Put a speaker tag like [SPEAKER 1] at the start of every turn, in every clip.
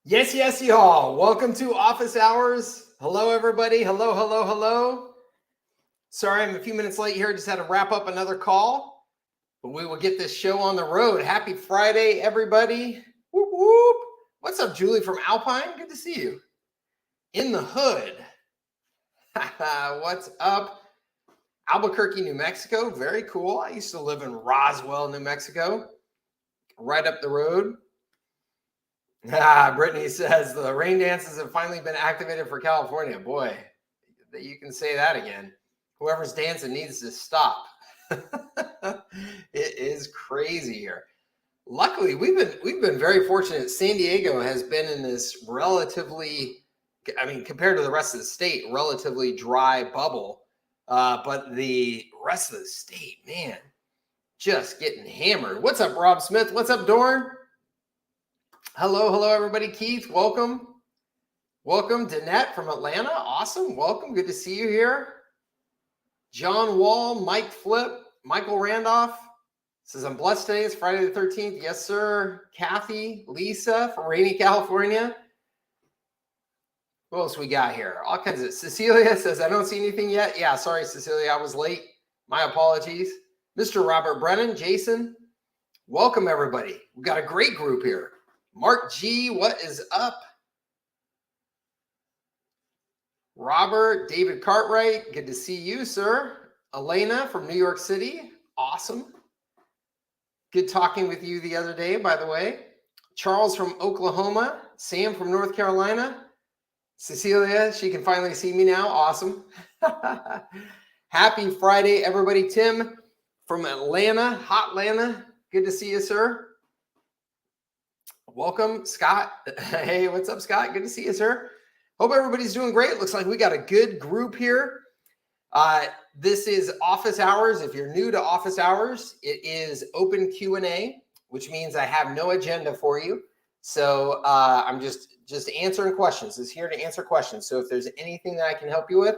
[SPEAKER 1] Yes, yes, y'all. Welcome to Office Hours. Hello, everybody. Hello, hello, hello. Sorry, I'm a few minutes late here. Just had to wrap up another call, but we will get this show on the road. Happy Friday, everybody. Whoop, whoop. What's up, Julie from Alpine? Good to see you. In the hood. What's up? Albuquerque, New Mexico. Very cool. I used to live in Roswell, New Mexico, right up the road. Brittany says the rain dances have finally been activated for California. Boy, you can say that again. Whoever's dancing needs to stop. It is crazy here. Luckily, we've been very fortunate. San Diego has been in this relatively, compared to the rest of the state, relatively dry bubble. But the rest of the state, man, just getting hammered. What's up, Rob Smith? What's up, Dorn? Hello, hello, everybody. Keith, welcome. Welcome, Danette from Atlanta. Awesome. Welcome. Good to see you here. John Wall, Mike Flip, Michael Randolph says, I'm blessed today. It's Friday the 13th. Yes, sir. Kathy, Lisa from rainy California. Who else we got here? All kinds of. Cecilia says, I don't see anything yet. Yeah, sorry, Cecilia. I was late. My apologies. Mr. Robert Brennan, Jason, welcome, everybody. We've got a great group here. Mark G, what is up? Robert, David Cartwright, good to see you, sir. Elena from New York City, awesome. Good talking with you the other day, by the way. Charles from Oklahoma, Sam from North Carolina. Cecilia, she can finally see me now, awesome. Happy Friday, everybody. Tim from Atlanta, Hotlanta, good to see you, sir. Welcome, Scott. Hey, what's up, Scott? Good to see you, sir. Hope everybody's doing great. Looks like we got a good group here. This is Office Hours. If you're new to Office Hours, it is open Q&A, which means I have no agenda for you. So I'm just answering questions. It's here to answer questions. So if there's anything that I can help you with,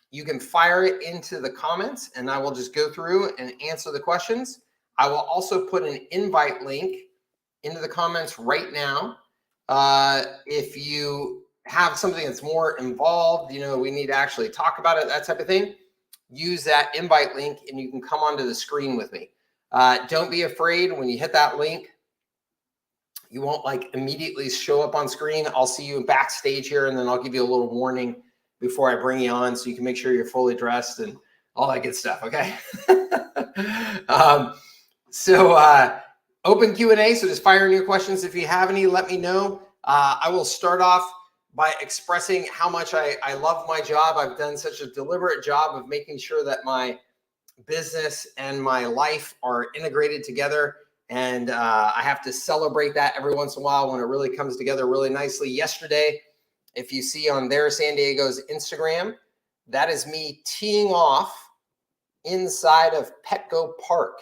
[SPEAKER 1] you can fire it into the comments, and I will just go through and answer the questions. I will also put an invite link into the comments right now. If you have something that's more involved, we need to actually talk about it, that type of thing, use that invite link and you can come onto the screen with me. Don't be afraid when you hit that link. You won't immediately show up on screen. I'll see you backstage here, and then I'll give you a little warning before I bring you on so you can make sure you're fully dressed and all that good stuff, okay? Open Q&A, so just fire in your questions. If you have any, let me know. I will start off by expressing how much I love my job. I've done such a deliberate job of making sure that my business and my life are integrated together. And I have to celebrate that every once in a while when it really comes together really nicely. Yesterday, if you see on there San Diego's Instagram, that is me teeing off inside of Petco Park.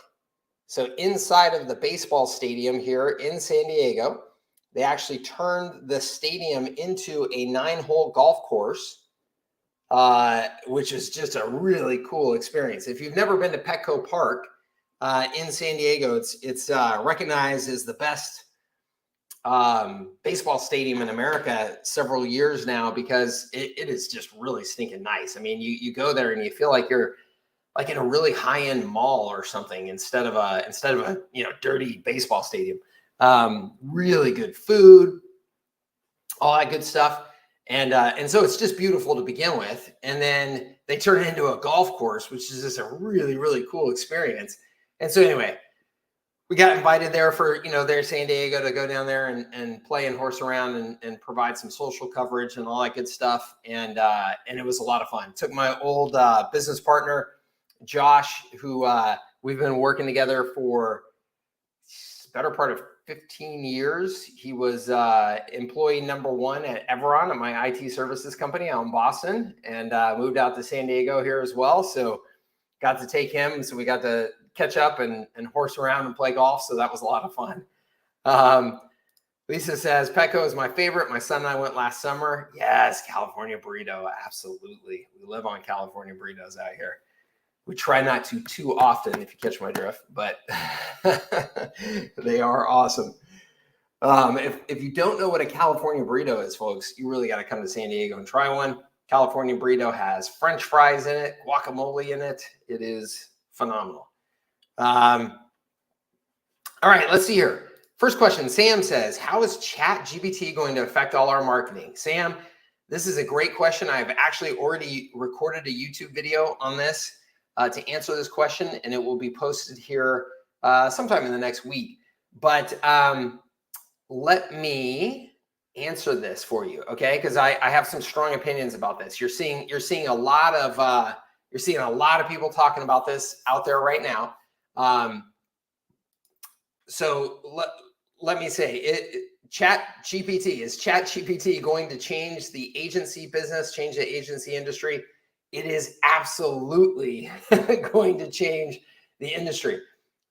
[SPEAKER 1] So inside of the baseball stadium here in San Diego, they actually turned the stadium into a 9-hole golf course, which is just a really cool experience. If you've never been to Petco Park in San Diego, it's recognized as the best baseball stadium in America several years now because it is just really stinking nice. I mean, you go there and you feel like you're like in a really high-end mall or something instead of a dirty baseball stadium. Really good food, all that good stuff. And so it's just beautiful to begin with. And then they turn it into a golf course, which is just a really, really cool experience. And so anyway, we got invited there for, their San Diego to go down there and play and horse around and provide some social coverage and all that good stuff. And it was a lot of fun. Took my old business partner, Josh, who we've been working together for the better part of 15 years. He was employee number 1 at Everon, at my IT services company out in Boston, and moved out to San Diego here as well. So got to take him. So we got to catch up and horse around and play golf. So that was a lot of fun. Lisa says, Petco is my favorite. My son and I went last summer. Yes, California burrito. Absolutely. We live on California burritos out here. We try not to too often, if you catch my drift, but they are awesome. If you don't know what a California burrito is, folks, you really got to come to San Diego and try one. California burrito has French fries in it, guacamole in it. It is phenomenal. All right, let's see here. First question, Sam says, how is ChatGPT going to affect all our marketing? Sam, this is a great question. I've actually already recorded a YouTube video on this to answer this question, and it will be posted here sometime in the next week. But let me answer this for you, okay? Because I have some strong opinions about this. You're seeing a lot of people talking about this out there right now. So let me say, ChatGPT, is ChatGPT going to change the agency business, change the agency industry? It is absolutely going to change the industry.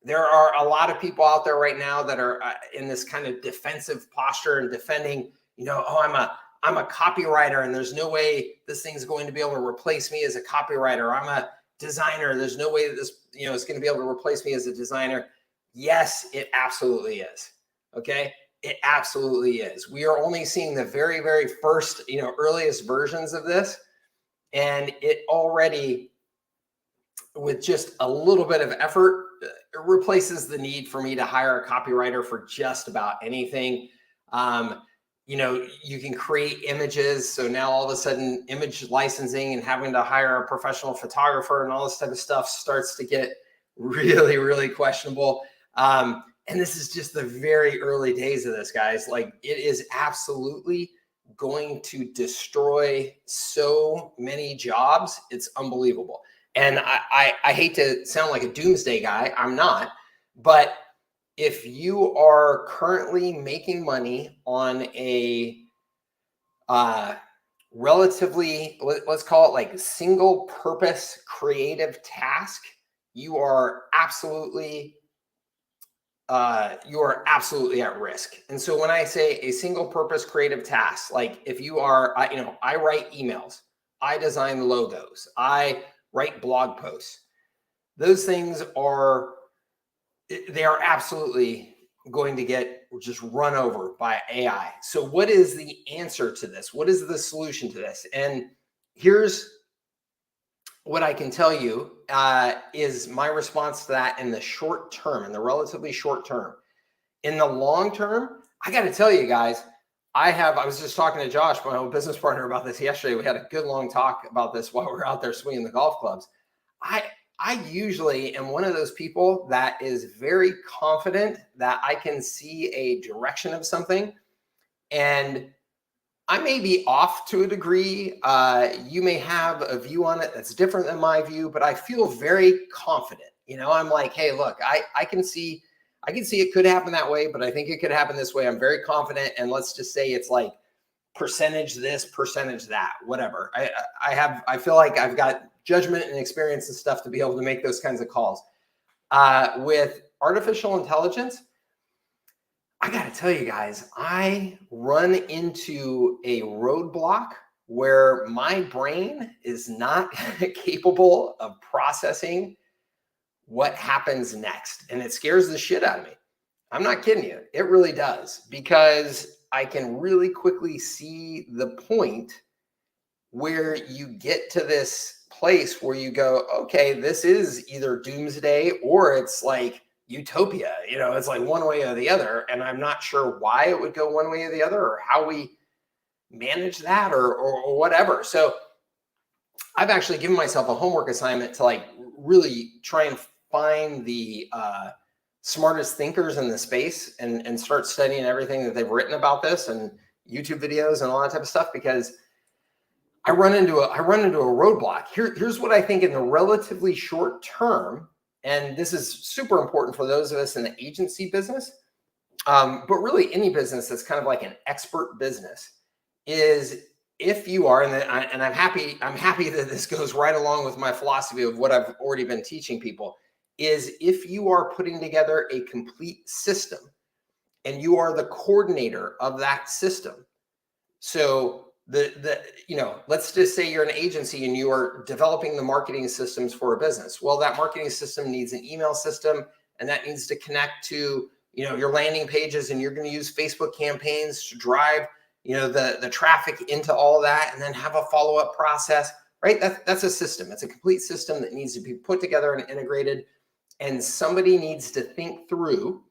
[SPEAKER 1] There are a lot of people out there right now that are in this kind of defensive posture and defending, oh, I'm a copywriter and there's no way this thing's going to be able to replace me as a copywriter. I'm a designer. There's no way that this, is going to be able to replace me as a designer. Yes, it absolutely is. Okay. It absolutely is. We are only seeing the very, very first, earliest versions of this. And it already, with just a little bit of effort, it replaces the need for me to hire a copywriter for just about anything. You can create images. So now all of a sudden image licensing and having to hire a professional photographer and all this type of stuff starts to get really, really questionable. And this is just the very early days of this, guys. Like, it is absolutely going to destroy so many jobs. It's unbelievable. And I hate to sound like a doomsday guy. I'm not. But if you are currently making money on a relatively, let's call it like single purpose creative task, you are absolutely at risk. And so when I say a single purpose creative task, like if you are, I write emails, I design logos, I write blog posts, those things are absolutely going to get just run over by AI. So what is the answer to this? What is the solution to this? And here's what I can tell you is my response to that in the short term, in the relatively short term. In the long term, I got to tell you guys, I was just talking to Josh, my old business partner, about this yesterday. We had a good long talk about this while we were out there swinging the golf clubs. I usually am one of those people that is very confident that I can see a direction of something, and I may be off to a degree. You may have a view on it that's different than my view, but I feel very confident. I'm like, hey, look, I can see it could happen that way, but I think it could happen this way. I'm very confident. And let's just say it's like percentage this, percentage that, whatever. I feel like I've got judgment and experience and stuff to be able to make those kinds of calls. With artificial intelligence, I got to tell you guys, I run into a roadblock where my brain is not capable of processing what happens next. And it scares the shit out of me. I'm not kidding you. It really does, because I can really quickly see the point where you get to this place where you go, okay, this is either doomsday or it's like utopia. It's like one way or the other. And I'm not sure why it would go one way or the other, or how we manage that, or whatever. So I've actually given myself a homework assignment to like really try and find the smartest thinkers in the space and start studying everything that they've written about this and YouTube videos and all that type of stuff, because I run into a roadblock. Here's what I think in the relatively short term, and this is super important for those of us in the agency business, but really any business that's kind of like an expert business, is if you are, and I'm happy that this goes right along with my philosophy of what I've already been teaching people, is if you are putting together a complete system and you are the coordinator of that system. So let's just say you're an agency and you are developing the marketing systems for a business. Well, that marketing system needs an email system, and that needs to connect to your landing pages, and you're going to use Facebook campaigns to drive, the traffic into all of that, and then have a follow-up process, right? That's a system. It's a complete system that needs to be put together and integrated. And somebody needs to think through,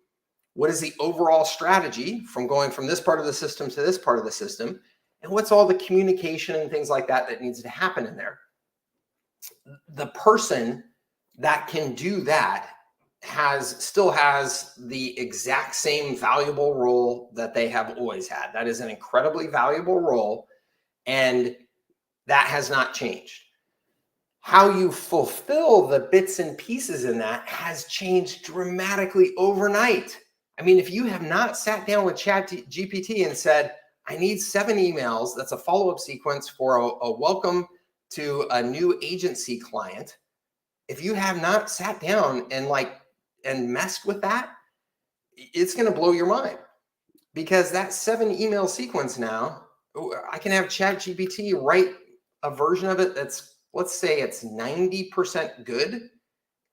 [SPEAKER 1] what is the overall strategy from going from this part of the system to this part of the system? And what's all the communication and things like that needs to happen in there? The person that can do that still has the exact same valuable role that they have always had. That is an incredibly valuable role, and that has not changed. How you fulfill the bits and pieces in that has changed dramatically overnight. I mean, if you have not sat down with ChatGPT and said, I need 7 emails, that's a follow-up sequence for a welcome to a new agency client. If you have not sat down and messed with that, it's going to blow your mind, because that 7 email sequence now, I can have ChatGPT write a version of it that's, let's say it's 90% good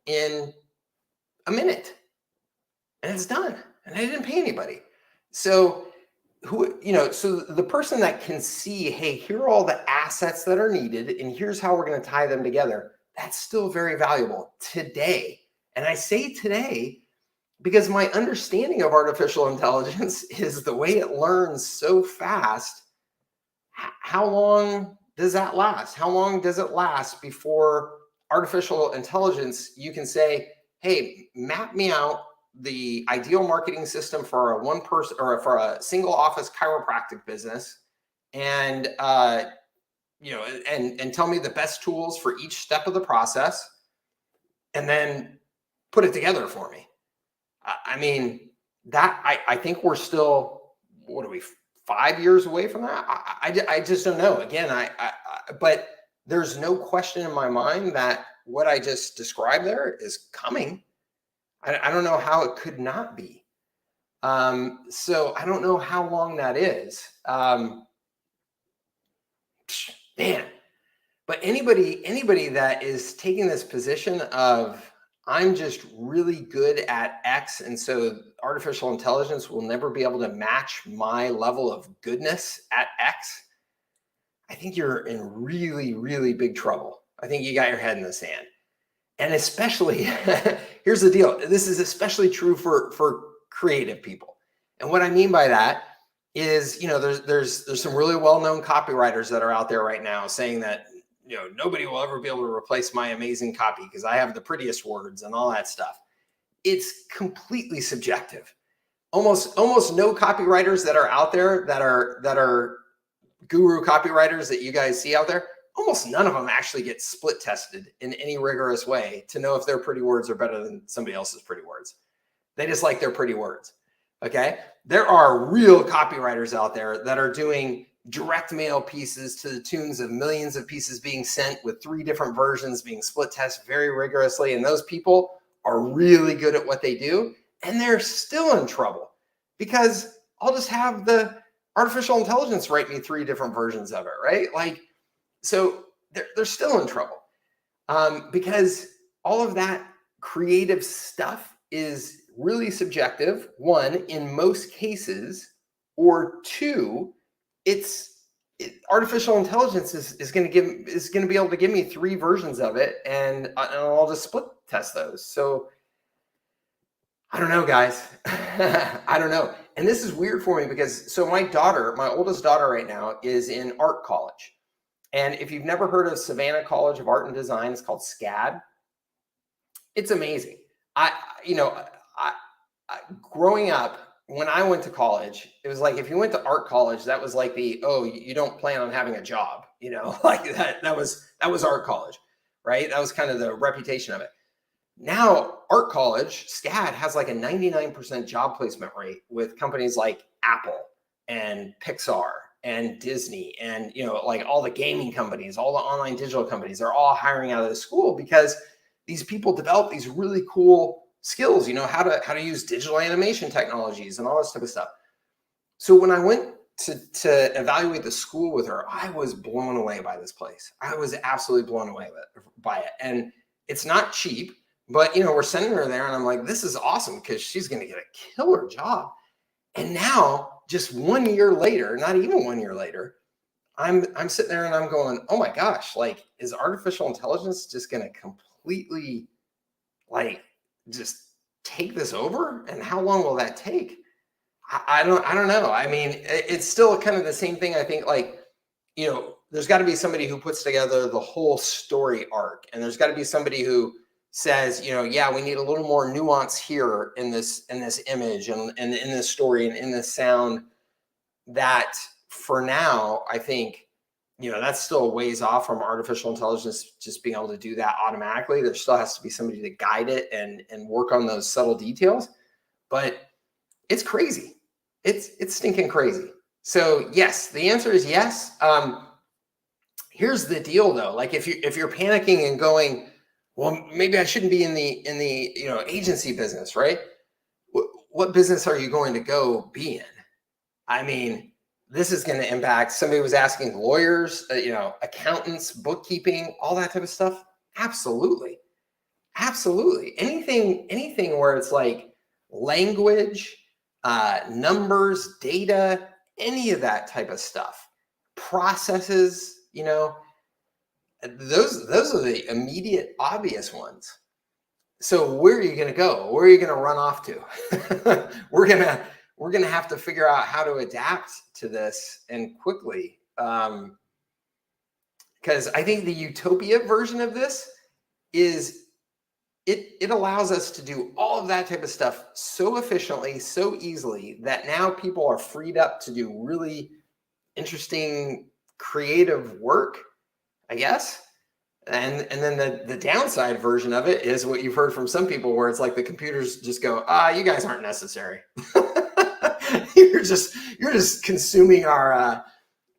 [SPEAKER 1] in a minute, and it's done. And I didn't pay anybody. So so the person that can see, hey, here are all the assets that are needed, and here's how we're going to tie them together, that's still very valuable today. And I say today because my understanding of artificial intelligence is the way it learns so fast. How long does that last? How long does it last before artificial intelligence, you can say, hey, map me out the ideal marketing system for a one person or for a single office chiropractic business, and and tell me the best tools for each step of the process, and then put it together for me. I mean, that I think we're still, what are we, 5 years away from that? I just don't know. Again, but there's no question in my mind that what I just described there is coming. I don't know how it could not be. So I don't know how long that is. Man, but anybody that is taking this position of, I'm just really good at X, and so artificial intelligence will never be able to match my level of goodness at X, I think you're in really, really big trouble. I think you got your head in the sand. And especially, here's the deal. This is especially true for creative people. And what I mean by that is, there's some really well-known copywriters that are out there right now saying that, nobody will ever be able to replace my amazing copy because I have the prettiest words and all that stuff. It's completely subjective. Almost no copywriters that are out there that are guru copywriters that you guys see out there, almost none of them actually get split tested in any rigorous way to know if their pretty words are better than somebody else's pretty words. They just like their pretty words. Okay. There are real copywriters out there that are doing direct mail pieces to the tunes of millions of pieces being sent with 3 different versions being split tested very rigorously. And those people are really good at what they do. And they're still in trouble because I'll just have the artificial intelligence write me 3 different versions of it. Right. So they're still in trouble because all of that creative stuff is really subjective. 1, in most cases, or 2, artificial intelligence is going to be able to give me 3 versions of it, and I'll just split test those. So I don't know, guys. I don't know. And this is weird for me because my oldest daughter right now is in art college. And if you've never heard of Savannah College of Art and Design, it's called SCAD. It's amazing. Growing up, when I went to college, it was like, if you went to art college, that was like you don't plan on having a job, like that was art college, right? That was kind of the reputation of it. Now, art college, SCAD, has like a 99% job placement rate with companies like Apple and Pixar and Disney and, like all the gaming companies, all the online digital companies, they're all hiring out of the school because these people develop these really cool skills, how to use digital animation technologies and all this type of stuff. So when I went to evaluate the school with her, I was blown away by this place. I was absolutely blown away by it. And it's not cheap. But, we're sending her there and I'm like, this is awesome because she's going to get a killer job. And now just 1 year later, not even 1 year later, I'm sitting there and I'm going, oh my gosh, like, is artificial intelligence just going to completely like just take this over? And how long will that take? I don't know. I mean, it's still kind of the same thing. I think like, there's got to be somebody who puts together the whole story arc, and there's got to be somebody who says, yeah, we need a little more nuance here in this image and in this story and in this sound. That for now, I think, that's still a ways off from artificial intelligence just being able to do that automatically. There still has to be somebody to guide it and work on those subtle details. But it's crazy. It's stinking crazy. So yes, the answer is yes. Here's the deal though. Like if you're panicking and going, well, maybe I shouldn't be in the agency business, right? What business are you going to go be in? I mean, this is going to impact. Somebody was asking lawyers, accountants, bookkeeping, all that type of stuff. Absolutely. Anything where it's like language, numbers, data, any of that type of stuff, processes, those are the immediate obvious ones. So where are you going to go? Where are you going to run off to? We're going to have to figure out how to adapt to this and quickly. Because I think the utopia version of this is it allows us to do all of that type of stuff so efficiently, so easily, that now people are freed up to do really interesting, creative work, I guess. And then the downside version of it is what you've heard from some people, where it's like the computers just go, you guys aren't necessary. you're just consuming our,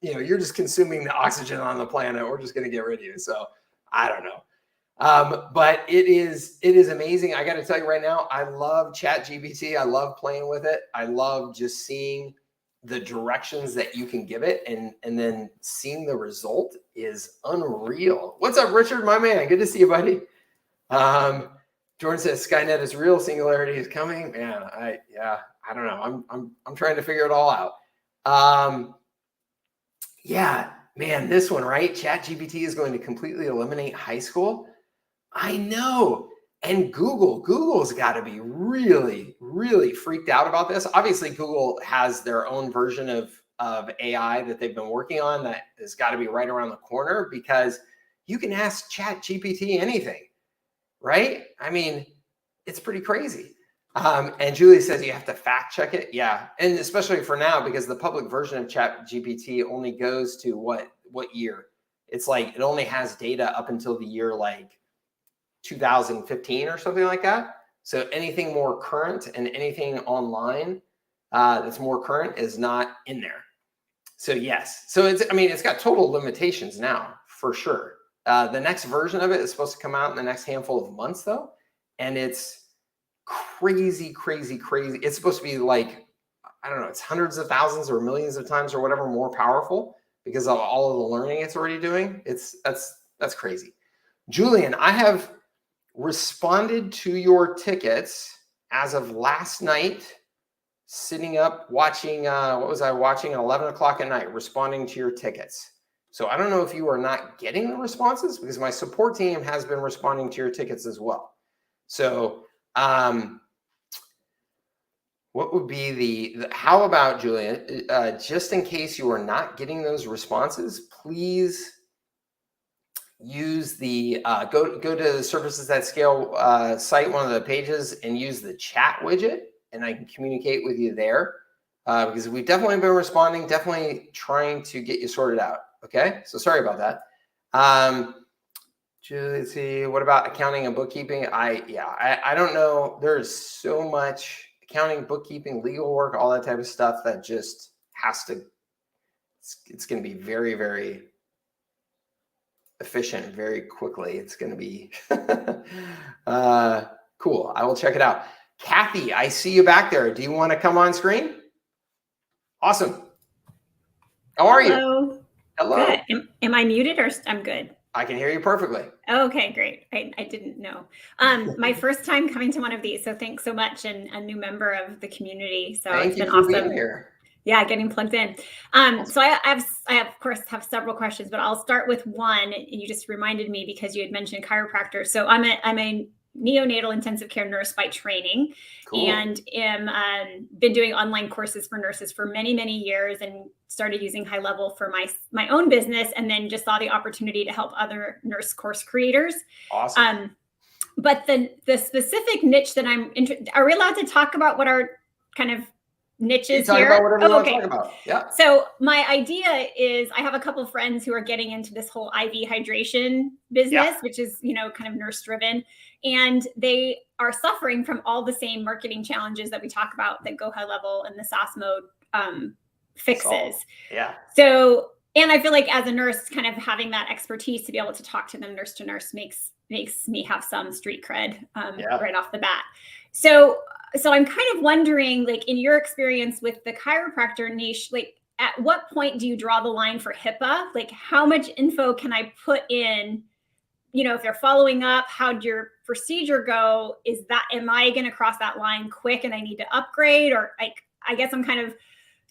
[SPEAKER 1] you're just consuming the oxygen on the planet. We're just going to get rid of you. So I don't know. But it is amazing. I got to tell you right now, I love ChatGPT. I love playing with it. I love just seeing the directions that you can give it, and then seeing the result is unreal. What's up, Richard, my man? Good to see you, buddy. Jordan says Skynet is real, singularity is coming. Man, I don't know. I'm trying to figure it all out. Yeah, man, this one, right? ChatGPT is going to completely eliminate high school. I know. And Google's got to be really, really freaked out about this. Obviously, Google has their own version of AI that they've been working on that has got to be right around the corner, because you can ask ChatGPT anything, right? I mean, it's pretty crazy. And Julie says you have to fact check it. Yeah. And especially for now, because the public version of ChatGPT only goes to what year? It's like it only has data up until the year like 2015 or something like that. So anything more current and anything online that's more current is not in there. So yes, so it's got total limitations now for sure. The next version of it is supposed to come out in the next handful of months though, and it's crazy. It's supposed to be like, I don't know, it's hundreds of thousands or millions of times or whatever more powerful because of all of the learning it's already doing. That's crazy. Julian, I have responded to your tickets as of last night, sitting up watching, what was I watching at 11 o'clock at night, responding to your tickets. So I don't know if you are not getting the responses, because my support team has been responding to your tickets as well. So what would be how about, Julian, just in case you are not getting those responses, please use the go to the Services at Scale site, one of the pages, and use the chat widget, and I can communicate with you there, because we've definitely been responding, definitely trying to get you sorted out. Okay, so sorry about that. Let's see, what about accounting and bookkeeping? I don't know. There's so much accounting, bookkeeping, legal work, all that type of stuff that just has to. It's going to be very, very efficient very quickly. It's going to be cool. I will check it out. Kathy, I see you back there. Do you want to come on screen? Awesome. How are you?
[SPEAKER 2] Hello.
[SPEAKER 1] Hello.
[SPEAKER 2] Good. Am I muted or I'm good?
[SPEAKER 1] I can hear you perfectly.
[SPEAKER 2] Okay, great. I didn't know. My first time coming to one of these, so thanks so much, and a new member of the community. So
[SPEAKER 1] Thank
[SPEAKER 2] it's
[SPEAKER 1] you
[SPEAKER 2] been
[SPEAKER 1] for being
[SPEAKER 2] awesome.
[SPEAKER 1] here.
[SPEAKER 2] Yeah, getting plugged in.
[SPEAKER 1] Awesome.
[SPEAKER 2] So I of course have several questions, but I'll start with one. And you just reminded me because you had mentioned chiropractor. So I'm a neonatal intensive care nurse by training,
[SPEAKER 1] Cool.
[SPEAKER 2] and am been doing online courses for nurses for many years, and started using HighLevel for my own business, and then just saw the opportunity to help other nurse course creators.
[SPEAKER 1] Awesome.
[SPEAKER 2] But the specific niche that are we allowed to talk about what our kind of niches
[SPEAKER 1] Talk
[SPEAKER 2] here?
[SPEAKER 1] about whatever you want to
[SPEAKER 2] Okay.
[SPEAKER 1] talk about. Yeah.
[SPEAKER 2] So my idea is I have a couple of friends who are getting into this whole IV hydration business, which is, kind of nurse driven. And they are suffering from all the same marketing challenges that we talk about that Go HighLevel and the SaaS mode fixes.
[SPEAKER 1] Yeah.
[SPEAKER 2] So, and I feel like as a nurse, kind of having that expertise to be able to talk to them nurse to nurse makes me have some street cred right off the bat. So I'm kind of wondering, like, in your experience with the chiropractor niche, like, at what point do you draw the line for HIPAA? Like, how much info can I put in? If they're following up, how'd your procedure go? Am I going to cross that line quick and I need to upgrade? Or I guess I'm kind of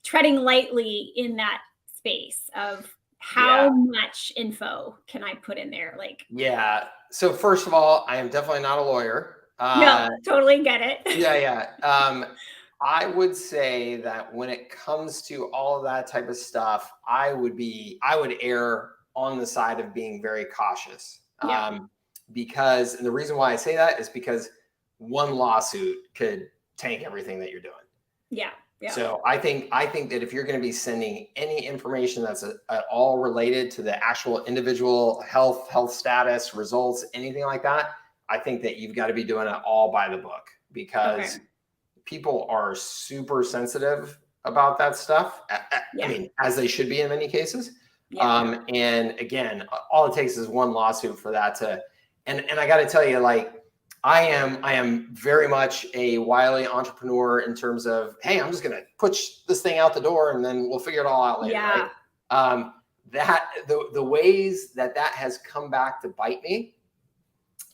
[SPEAKER 2] treading lightly in that space of how much info can I put in there?
[SPEAKER 1] Yeah. So first of all, I am definitely not a lawyer.
[SPEAKER 2] No, totally get it.
[SPEAKER 1] Yeah. I would say that when it comes to all of that type of stuff, I would err on the side of being very cautious. Because, and the reason why I say that is because one lawsuit could tank everything that you're doing.
[SPEAKER 2] Yeah.
[SPEAKER 1] So I think that if you're going to be sending any information that's at all related to the actual individual health status, results, anything like that, I think that you've got to be doing it all by the book, because people are super sensitive about that stuff. I mean, as they should be in many cases. And again, all it takes is one lawsuit for that to, and I got to tell you, like, I am very much a wily entrepreneur in terms of, hey, I'm just going to push this thing out the door and then we'll figure it all out later. Right? That the ways that has come back to bite me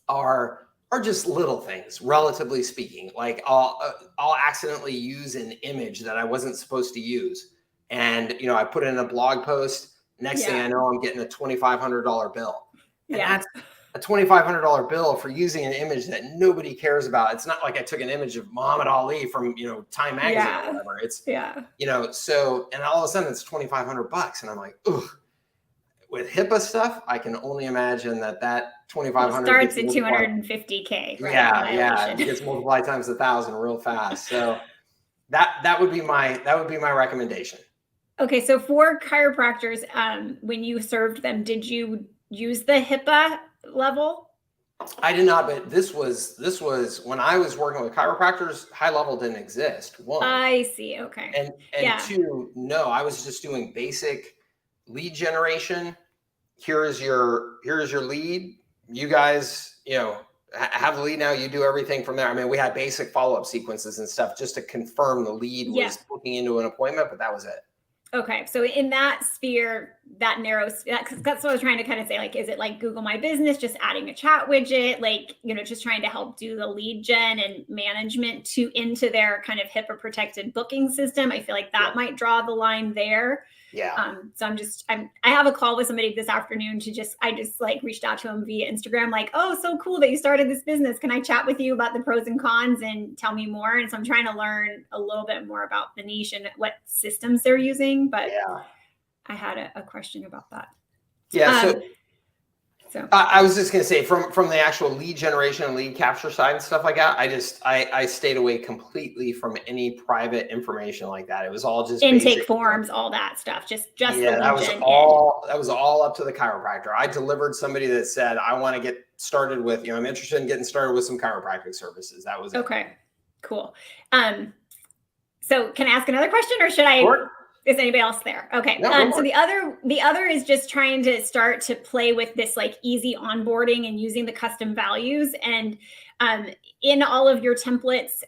[SPEAKER 1] are just little things, relatively speaking. Like I'll accidentally use an image that I wasn't supposed to use, and I put it in a blog post. Next thing I know, I'm getting a $2,500 bill, and that's a $2,500 bill for using an image that nobody cares about. It's not like I took an image of Muhammad Ali from Time magazine or whatever. It's so, and all of a sudden it's $2,500, and I'm like, ugh. With HIPAA stuff, I can only imagine that $2,500
[SPEAKER 2] starts at $250K. Right?
[SPEAKER 1] Yeah, it gets multiplied times 1,000 real fast. So that would be my recommendation. Okay,
[SPEAKER 2] so for chiropractors, when you served them, did you use the HIPAA level?
[SPEAKER 1] I did not, but this was when I was working with chiropractors. HighLevel didn't exist. One,
[SPEAKER 2] I see. Okay,
[SPEAKER 1] and two, no, I was just doing basic lead generation. Here's your lead. You guys, have the lead now. You do everything from there. I mean, we had basic follow-up sequences and stuff just to confirm the lead was booking into an appointment, but that was it.
[SPEAKER 2] Okay. So in that sphere, that narrow, that's what I was trying to kind of say, like, is it like Google My Business, just adding a chat widget, like, just trying to help do the lead gen and management into their kind of HIPAA protected booking system? I feel like that might draw the line there. So I have a call with somebody this afternoon I just like reached out to him via Instagram, like, oh, so cool that you started this business. Can I chat with you about the pros and cons and tell me more? And so I'm trying to learn a little bit more about the niche and what systems they're using. But I had a question about that.
[SPEAKER 1] So I was just going to say, from the actual lead generation and lead capture side and stuff like that, I stayed away completely from any private information like that. It was all just
[SPEAKER 2] intake forms, all that stuff. Just
[SPEAKER 1] that was all up to the chiropractor. I delivered somebody that said, I want to get started with, I'm interested in getting started with some chiropractic services. That was it.
[SPEAKER 2] Okay, cool. So can I ask another question, or should I? Sure. Is anybody else there? Okay.
[SPEAKER 1] No,
[SPEAKER 2] so the other is just trying to start to play with this like easy onboarding and using the custom values. And in all of your templates,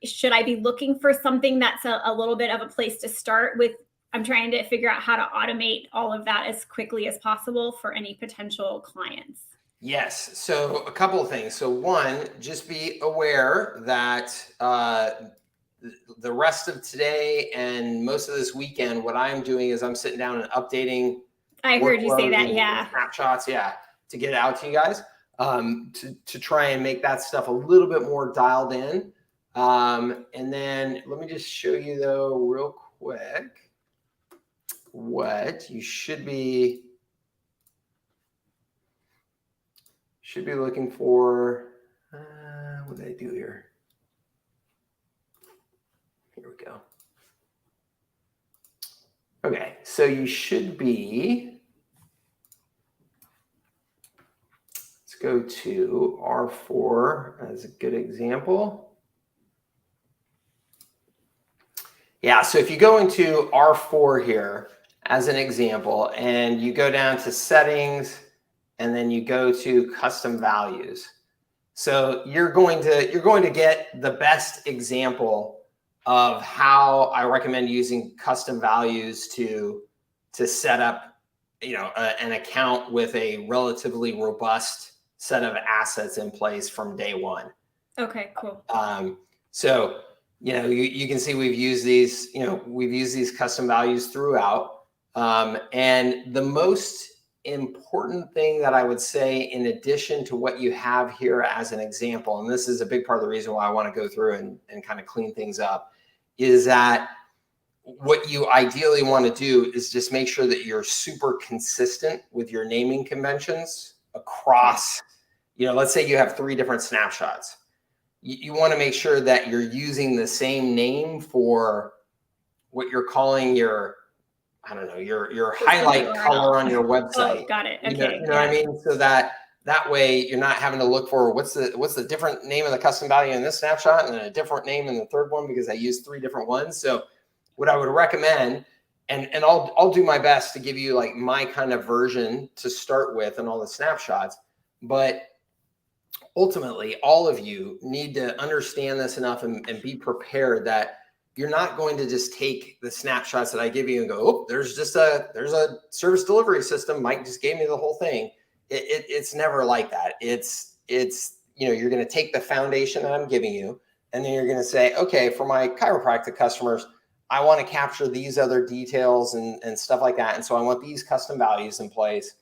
[SPEAKER 2] should I be looking for something that's a little bit of a place to start with I'm trying to figure out how to automate all of that as quickly as possible for any potential clients.
[SPEAKER 1] Yes. So a couple of things. So one, just be aware that the rest of today and most of this weekend, what I'm doing is I'm sitting down and updating.
[SPEAKER 2] I heard you say that. Yeah.
[SPEAKER 1] Snapshots. Yeah. To get it out to you guys, to try and make that stuff a little bit more dialed in. And then let me just show you though, real quick, what you should be looking for. What did I do here? Here we go. Okay, so you should be, let's go to R4 as a good example. Yeah, so if you go into R4 here as an example, and you go down to settings, and then you go to custom values. So you're going to get the best example of how I recommend using custom values to set up, an account with a relatively robust set of assets in place from day one.
[SPEAKER 2] Okay, cool.
[SPEAKER 1] So, you can see we've used these custom values throughout. And the most important thing that I would say, in addition to what you have here as an example, and this is a big part of the reason why I want to go through and kind of clean things up, is that what you ideally want to do is just make sure that you're super consistent with your naming conventions across, let's say you have 3 different snapshots. You want to make sure that you're using the same name for what you're calling your highlight color on your website.
[SPEAKER 2] Oh, got it. Okay.
[SPEAKER 1] You know what I mean? So that way you're not having to look for what's the different name of the custom value in this snapshot and a different name in the third one, because I use 3 different ones. So what I would recommend, and I'll do my best to give you like my kind of version to start with and all the snapshots, but ultimately all of you need to understand this enough and be prepared that you're not going to just take the snapshots that I give you and go, oh, there's a service delivery system. Mike just gave me the whole thing. It's never like that. It's you're going to take the foundation that I'm giving you, and then you're going to say, okay, for my chiropractic customers, I want to capture these other details and stuff like that. And so I want these custom values in place.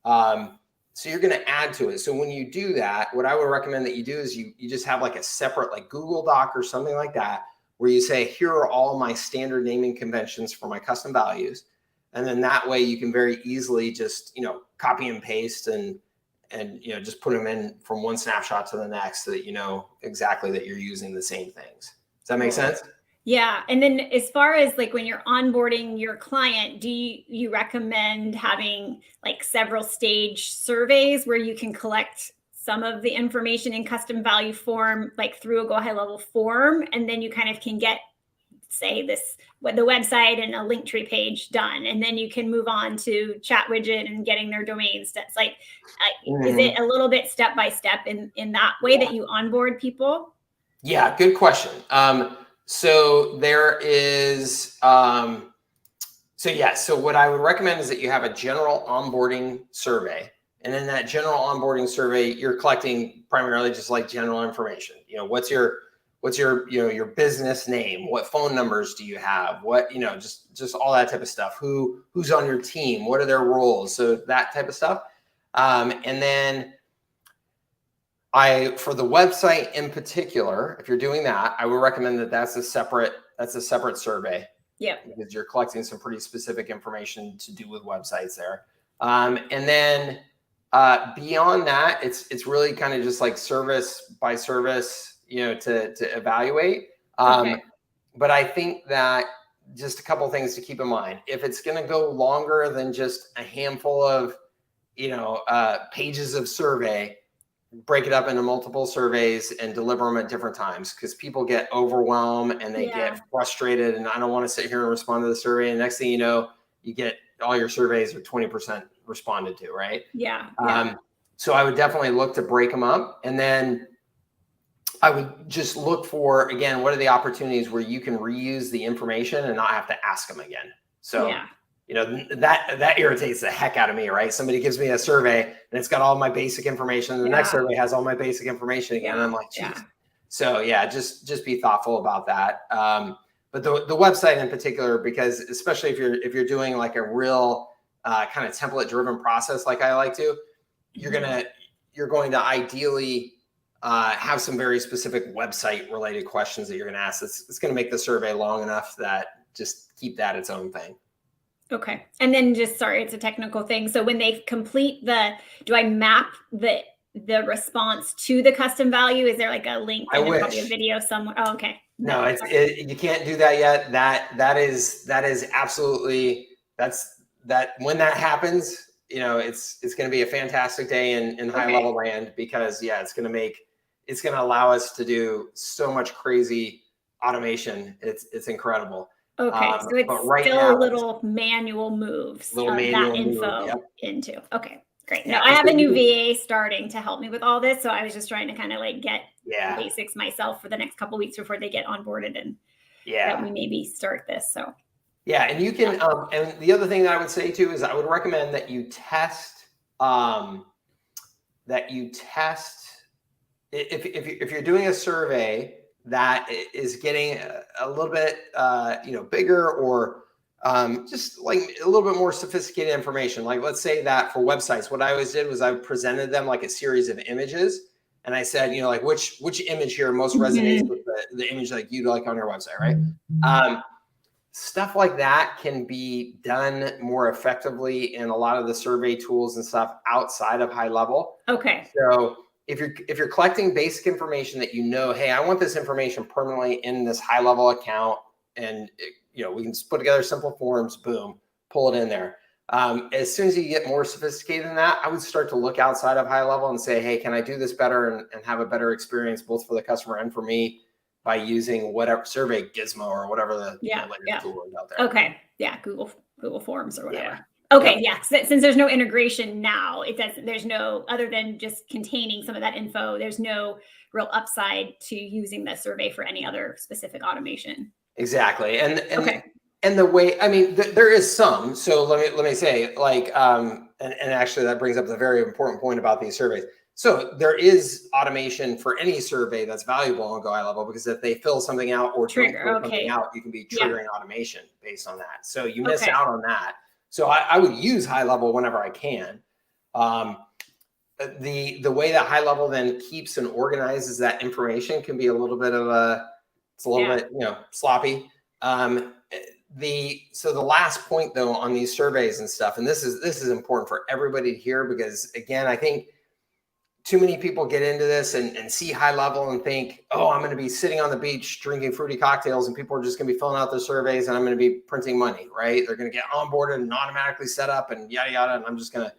[SPEAKER 1] So you're going to add to it. So when you do that, what I would recommend that you do is you just have like a separate like Google Doc or something like that, where you say, here are all my standard naming conventions for my custom values. And then that way you can very easily just, copy and paste and just put them in from one snapshot to the next so that you know exactly that you're using the same things. Does that make sense?
[SPEAKER 2] Yeah. And then as far as like when you're onboarding your client, do you recommend having like several stage surveys where you can collect some of the information in custom value form, like through a Go HighLevel form, and then you kind of can get, say, the website and a Linktree page done, and then you can move on to chat widget and getting their domains. That's like, is it a little bit step by step in that way that you onboard people?
[SPEAKER 1] Yeah, good question. So there is, so what I would recommend is that you have a general onboarding survey. And in that general onboarding survey, you're collecting primarily just like general information. What's your your business name? What phone numbers do you have? What, just all that type of stuff. Who's on your team? What are their roles? So that type of stuff. And then for the website in particular, if you're doing that, I would recommend that that's a separate survey.
[SPEAKER 2] Yeah.
[SPEAKER 1] Because you're collecting some pretty specific information to do with websites there. And then beyond that, it's really kind of just like service by service, to evaluate.
[SPEAKER 2] Okay.
[SPEAKER 1] But I think that just a couple of things to keep in mind. If it's going to go longer than just a handful of, pages of survey, break it up into multiple surveys and deliver them at different times, because people get overwhelmed and they get frustrated, and I don't want to sit here and respond to the survey. And next thing you know, you get all your surveys are 20% responded to, right?
[SPEAKER 2] Yeah.
[SPEAKER 1] So I would definitely look to break them up. And then I would just look for, again, what are the opportunities where you can reuse the information and not have to ask them again. So,
[SPEAKER 2] yeah.
[SPEAKER 1] that irritates the heck out of me, right? Somebody gives me a survey and it's got all my basic information. The next survey has all my basic information again. I'm like, geez. So yeah, just be thoughtful about that. But the website in particular, because especially if you're doing like a real kind of template driven process, like I like to, you're going to ideally have some very specific website related questions that you're going to ask. It's going to make the survey long enough that just keep that its own thing.
[SPEAKER 2] Okay. And then sorry, it's a technical thing. So when they complete do I map the response to the custom value? Is there like a link and probably a video somewhere? Oh, okay.
[SPEAKER 1] No, you can't do that yet. That is absolutely, that when that happens, it's going to be a fantastic day in HighLevel land, because it's going to allow us to do so much crazy automation. It's incredible.
[SPEAKER 2] Okay, so it's still little manual moves of that info into. Okay, great. No, I have a new VA starting to help me with all this, so I was just trying to kind of like get the basics myself for the next couple of weeks before they get onboarded, and that we maybe start this. So
[SPEAKER 1] and you can. And the other thing that I would say too is I would recommend that you test. If you're doing a survey that is getting a little bit, bigger, or just like a little bit more sophisticated information. Like, let's say that for websites, what I always did was I presented them like a series of images. And I said, like which image here most resonates with the image like you'd like on your website, right? Stuff like that can be done more effectively in a lot of the survey tools and stuff outside of HighLevel.
[SPEAKER 2] Okay.
[SPEAKER 1] So if you're collecting basic information that hey, I want this information permanently in this HighLevel account, and we can just put together simple forms, boom, pull it in there. As soon as you get more sophisticated than that, I would start to look outside of HighLevel and say, hey, can I do this better and have a better experience both for the customer and for me by using whatever survey gizmo or whatever the latest tool is out there.
[SPEAKER 2] Okay. Yeah. Google Forms or whatever. Okay. Yeah. Since there's no integration now, there's no, other than just containing some of that info, there's no real upside to using the survey for any other specific automation.
[SPEAKER 1] Exactly. And the way, I mean, there is some, so let me say, like, and actually that brings up the very important point about these surveys. So there is automation for any survey that's valuable on Go HighLevel, because if they fill something out or don't fill something out, you can be triggering automation based on that. So you miss out on that. So I would use HighLevel whenever I can. The way that HighLevel then keeps and organizes that information can be a little bit sloppy. So the last point though on these surveys and stuff, and this is important for everybody to hear, because again, I think too many people get into this and see HighLevel and think, oh, I'm going to be sitting on the beach drinking fruity cocktails and people are just going to be filling out their surveys and I'm going to be printing money, right? They're going to get onboarded and automatically set up and yada, yada. And I'm just going to,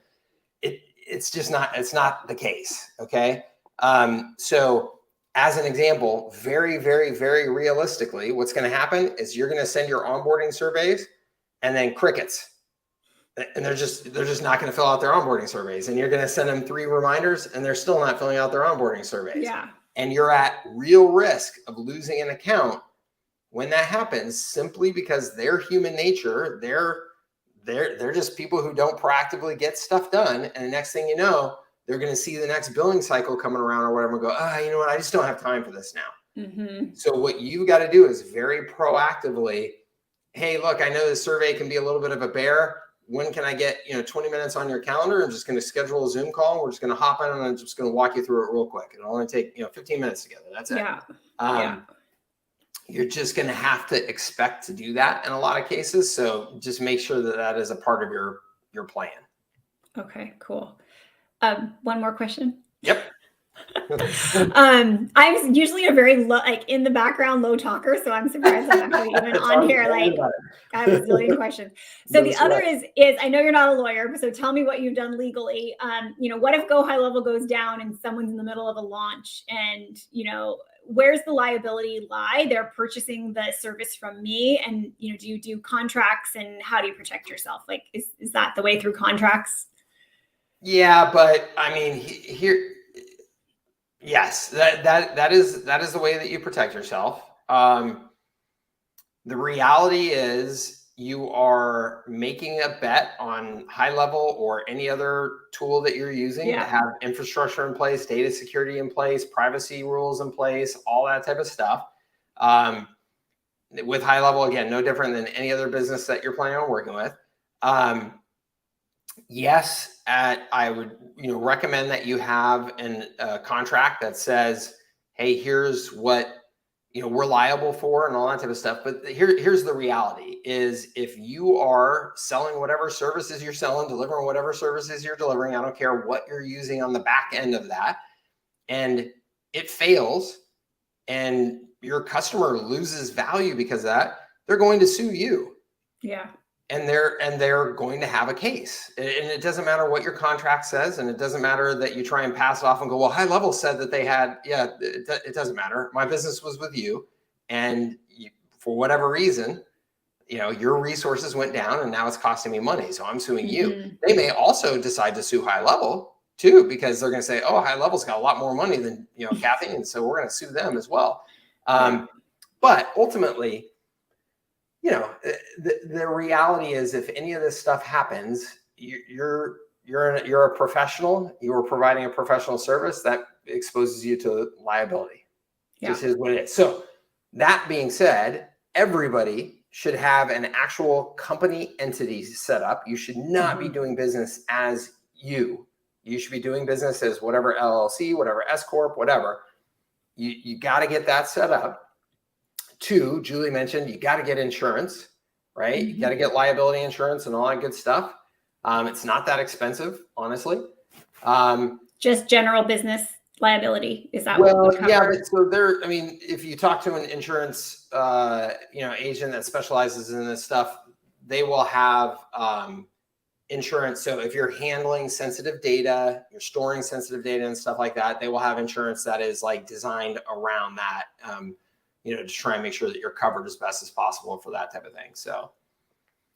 [SPEAKER 1] it's not the case. Okay. So as an example, very, very, very realistically, what's going to happen is you're going to send your onboarding surveys and then crickets. And they're just not going to fill out their onboarding surveys. And you're going to send them 3 reminders and they're still not filling out their onboarding surveys.
[SPEAKER 2] Yeah.
[SPEAKER 1] And you're at real risk of losing an account when that happens, simply because their human nature, they're just people who don't proactively get stuff done. And the next thing you know, they're going to see the next billing cycle coming around or whatever and go, you know what? I just don't have time for this now.
[SPEAKER 2] Mm-hmm.
[SPEAKER 1] So what you've got to do is very proactively, hey, look, I know this survey can be a little bit of a bear. When can I get 20 minutes on your calendar? I'm just going to schedule a Zoom call. We're just going to hop in and I'm just going to walk you through it real quick. It'll only take 15 minutes together. That's it.
[SPEAKER 2] Yeah.
[SPEAKER 1] You're just going to have to expect to do that in a lot of cases. So just make sure that is a part of your plan.
[SPEAKER 2] Okay, cool. One more question.
[SPEAKER 1] Yep.
[SPEAKER 2] I'm usually a very low, in the background, low talker. So I'm surprised I'm actually even on here. I have a zillion questions. So the other is I know you're not a lawyer, but so tell me what you've done legally. What if Go HighLevel goes down and someone's in the middle of a launch and, where's the liability lie? They're purchasing the service from me. And, do you do contracts and how do you protect yourself? Like, is that the way through contracts?
[SPEAKER 1] Yeah, but I mean, yes, that is the way that you protect yourself. The reality is you are making a bet on HighLevel or any other tool that you're using to have infrastructure in place, data security in place, privacy rules in place, all that type of stuff. With HighLevel, again, no different than any other business that you're planning on working with. Yes, I would recommend that you have a contract that says, hey, here's what we're liable for and all that type of stuff. But here's the reality is, if you are selling whatever services you're selling, delivering whatever services you're delivering, I don't care what you're using on the back end of that, and it fails and your customer loses value because of that, they're going to sue you.
[SPEAKER 2] Yeah.
[SPEAKER 1] And they're going to have a case. And it doesn't matter what your contract says, and it doesn't matter that you try and pass it off and go, well, HighLevel said that they had, it doesn't matter. My business was with you, and for whatever reason, your resources went down and now it's costing me money. So I'm suing you. They may also decide to sue HighLevel too, because they're going to say, oh, HighLevel's got a lot more money than, Kathy. And so we're going to sue them as well. But ultimately, the reality is, if any of this stuff happens, you're a professional. You are providing a professional service that exposes you to liability. This is what it is. So that being said, everybody should have an actual company entity set up. You should not be doing business as you. You should be doing business as whatever LLC, whatever S Corp, whatever. You got to get that set up. 2, Julie mentioned, you got to get insurance, right? You got to get liability insurance and all that good stuff. It's not that expensive, honestly.
[SPEAKER 2] Just general business liability, is that
[SPEAKER 1] well,
[SPEAKER 2] what we cover?
[SPEAKER 1] Yeah, but so if you talk to an insurance, agent that specializes in this stuff, they will have insurance. So if you're handling sensitive data, you're storing sensitive data and stuff like that, they will have insurance that is like designed around that. To try and make sure that you're covered as best as possible for that type of thing. So,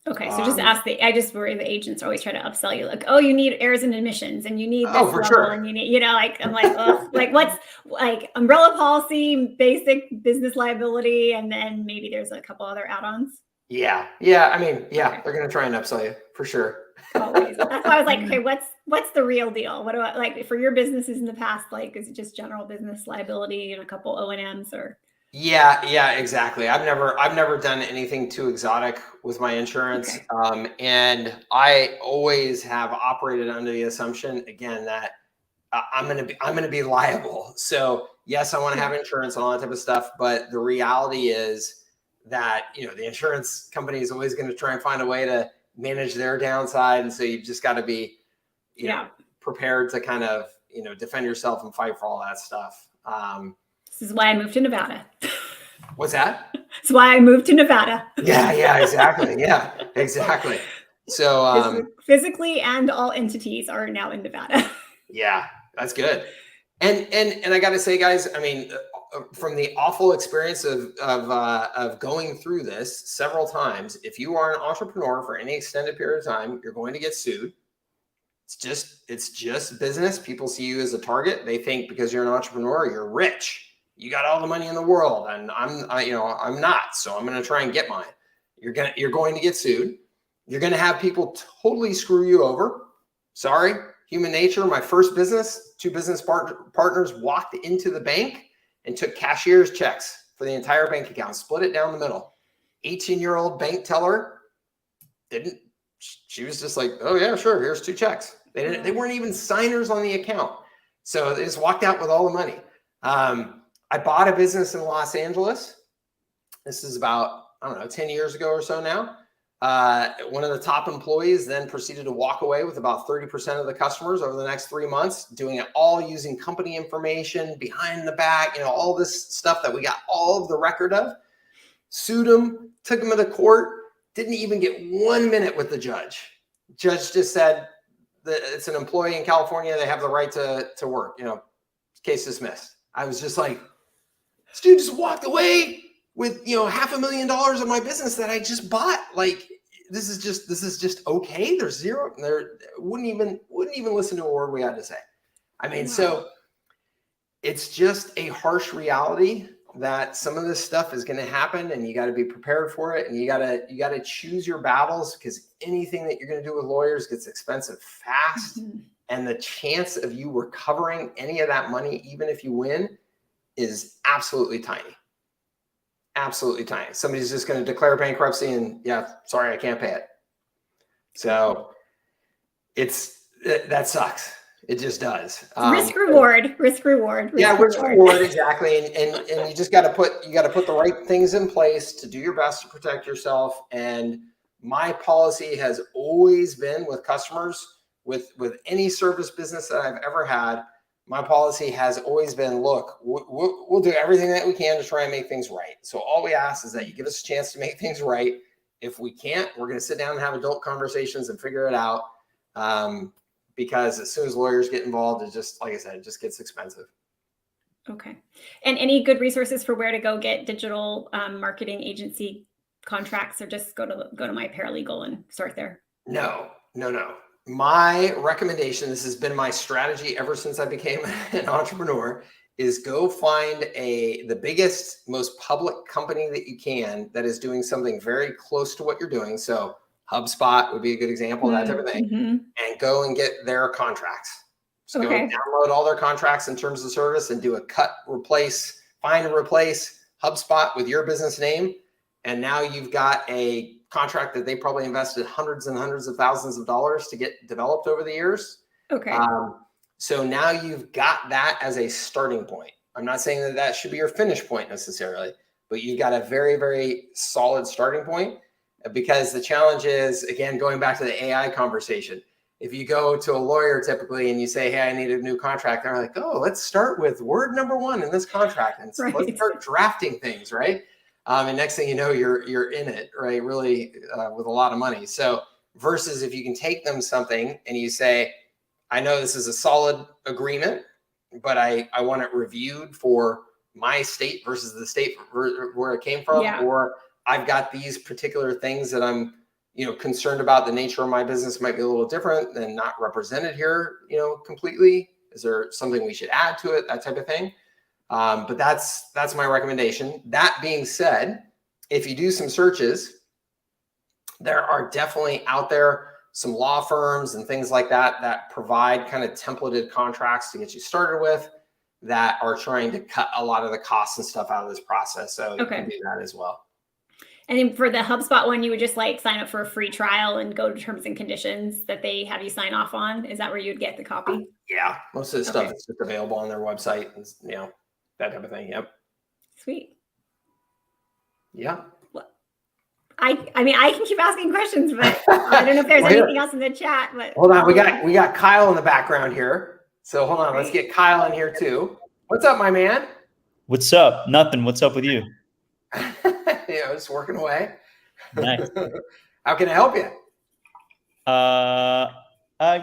[SPEAKER 2] okay. So just I just worry the agents always try to upsell you, like, oh, you need errors and admissions and you need this level, sure. And you need, I'm like, ugh, like what's like umbrella policy, basic business liability. And then maybe there's a couple other add-ons.
[SPEAKER 1] Yeah. I mean, okay. They're going to try and upsell you for sure.
[SPEAKER 2] Always. That's why I was like, okay, what's the real deal? What do I like for your businesses in the past? Like, is it just general business liability and a couple O&Ms or?
[SPEAKER 1] Yeah, exactly. I've never done anything too exotic with my insurance. Okay. And I always have operated under the assumption, again, that I'm going to be liable. So yes, I want to have insurance and all that type of stuff. But the reality is that, the insurance company is always going to try and find a way to manage their downside. And so you've just got to be, prepared to kind of, defend yourself and fight for all that stuff.
[SPEAKER 2] This is why I moved to Nevada.
[SPEAKER 1] What's that?
[SPEAKER 2] That's why I moved to Nevada.
[SPEAKER 1] Yeah, exactly. Yeah, exactly. So
[SPEAKER 2] physically and all entities are now in Nevada.
[SPEAKER 1] Yeah, that's good. And I got to say, guys, I mean, from the awful experience of going through this several times, if you are an entrepreneur for any extended period of time, you're going to get sued. It's just business. People see you as a target. They think because you're an entrepreneur, you're rich. You got all the money in the world, and I'm not. So I'm going to try and get mine. You're going to get sued. You're going to have people totally screw you over. Sorry, human nature. My first business, 2 business partners walked into the bank and took cashier's checks for the entire bank account, split it down the middle. 18-year-old bank teller didn't. She was just like, oh yeah, sure. Here's 2 checks. They weren't even signers on the account. So they just walked out with all the money. I bought a business in Los Angeles. This is about, 10 years ago or so now. One of the top employees then proceeded to walk away with about 30% of the customers over the next 3 months, doing it all using company information behind the back, all this stuff that we got all of the record of. Sued him, took him to court, didn't even get 1 minute with the judge. Judge just said that it's an employee in California. They have the right to work, case dismissed. I was just like, this dude just walked away with, $500,000 of my business that I just bought. Like, this is just okay. There's zero, wouldn't even listen to a word we had to say. I mean, So it's just a harsh reality that some of this stuff is going to happen, and you got to be prepared for it, and you got to choose your battles, because anything that you're going to do with lawyers gets expensive fast. And the chance of you recovering any of that money, even if you win, is absolutely tiny. Absolutely tiny. Somebody's just going to declare bankruptcy and, yeah, sorry, I can't pay it. So that sucks. It just does.
[SPEAKER 2] Risk reward.
[SPEAKER 1] Yeah, risk reward, exactly. And you just got to put the right things in place to do your best to protect yourself. And my policy has always been with customers, with any service business that I've ever had, my policy has always been, look, we'll do everything that we can to try and make things right. So all we ask is that you give us a chance to make things right. If we can't, we're going to sit down and have adult conversations and figure it out. Because as soon as lawyers get involved, it just, like I said, it just gets expensive.
[SPEAKER 2] Okay. And any good resources for where to go get digital marketing agency contracts, or just go to my paralegal and start there?
[SPEAKER 1] No. My recommendation, this has been my strategy ever since I became an entrepreneur, is go find the biggest, most public company that you can that is doing something very close to what you're doing. So HubSpot would be a good example of that type of thing. And go and get their contracts. So go download all their contracts in terms of service and do a cut, replace, find and replace HubSpot with your business name. And now you've got a contract that they probably invested hundreds and hundreds of thousands of dollars to get developed over the years.
[SPEAKER 2] Okay.
[SPEAKER 1] So now you've got that as a starting point. I'm not saying that should be your finish point necessarily, but you've got a very, very solid starting point, because the challenge is, again, going back to the AI conversation. If you go to a lawyer typically and you say, hey, I need a new contract, they're like, oh, let's start with word number 1 in this contract. And let's start drafting things, right? And next thing you know, you're in it, right? Really with a lot of money. So versus if you can take them something and you say, I know this is a solid agreement, but I want it reviewed for my state versus the state where it came from, or I've got these particular things that I'm, concerned about. The nature of my business might be a little different than not represented here, completely. Is there something we should add to it? That type of thing. But that's my recommendation. That being said, if you do some searches, there are definitely out there some law firms and things like that provide kind of templated contracts to get you started with, that are trying to cut a lot of the costs and stuff out of this process. So you can do that as well.
[SPEAKER 2] And then for the HubSpot one, you would just sign up for a free trial and go to terms and conditions that they have you sign off on. Is that where you'd get the copy?
[SPEAKER 1] Yeah. Most of the stuff is just available on their website, and, that type of thing. Yep.
[SPEAKER 2] Sweet.
[SPEAKER 1] Yeah.
[SPEAKER 2] I mean, I can keep asking questions, but I don't know if there's anything else in the chat. But
[SPEAKER 1] hold on, we got Kyle in the background here. So hold on, let's get Kyle in here too. What's up, my man?
[SPEAKER 3] What's up? Nothing. What's up with you?
[SPEAKER 1] Just working away.
[SPEAKER 3] Nice.
[SPEAKER 1] How can I help you?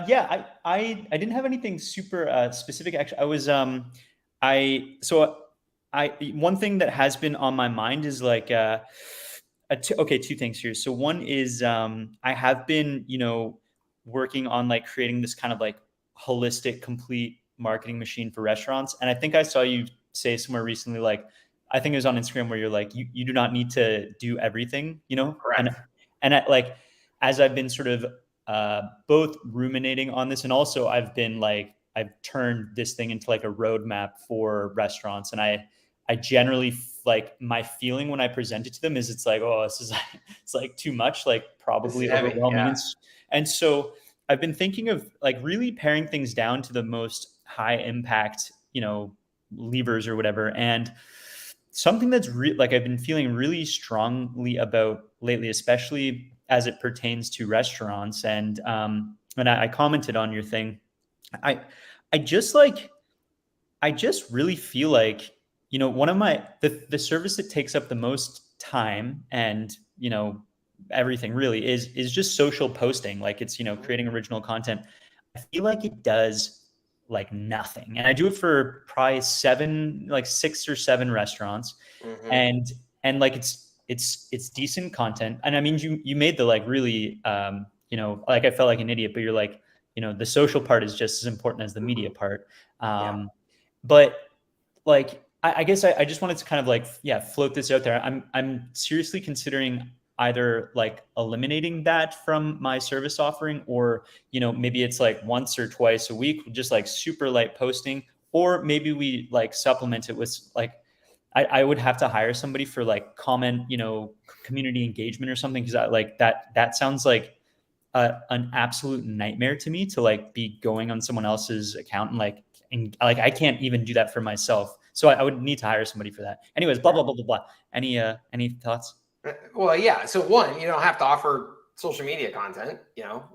[SPEAKER 3] Yeah, I didn't have anything super specific. Actually, I was one thing that has been on my mind is two things here. So one is I have been working on creating this kind of holistic, complete marketing machine for restaurants. And I think I saw you say somewhere recently, I think it was on Instagram, where you're you do not need to do everything,
[SPEAKER 1] Correct.
[SPEAKER 3] And as I've been sort of both ruminating on this, and also I've turned this thing into a roadmap for restaurants. And I generally my feeling when I present it to them is this is it's too much, probably overwhelming. Yeah. And so I've been thinking of really paring things down to the most high impact, levers or whatever. And something that's I've been feeling really strongly about lately, especially as it pertains to restaurants. And I commented on your thing. I just really feel one of the service that takes up the most time and, everything really is just social posting. It's, creating original content. I feel like it does nothing. And I do it for probably 6 or 7 restaurants. Mm-hmm. And it's decent content. And I mean, you made the really, I felt like an idiot, but you're the social part is just as important as the media part. But I guess I just wanted to kind of like, float this out there. I'm seriously considering either like eliminating that from my service offering, or, maybe it's like once or twice a week, just like super light posting, or maybe we like supplement it with like, I would have to hire somebody for like comment, community engagement or something. Cause that sounds like an absolute nightmare to me, to like be going on someone else's account and I can't even do that for myself. So I would need to hire somebody for that. Anyways, blah blah blah blah blah. Any thoughts?
[SPEAKER 1] Well, yeah. So one, you don't have to offer social media content.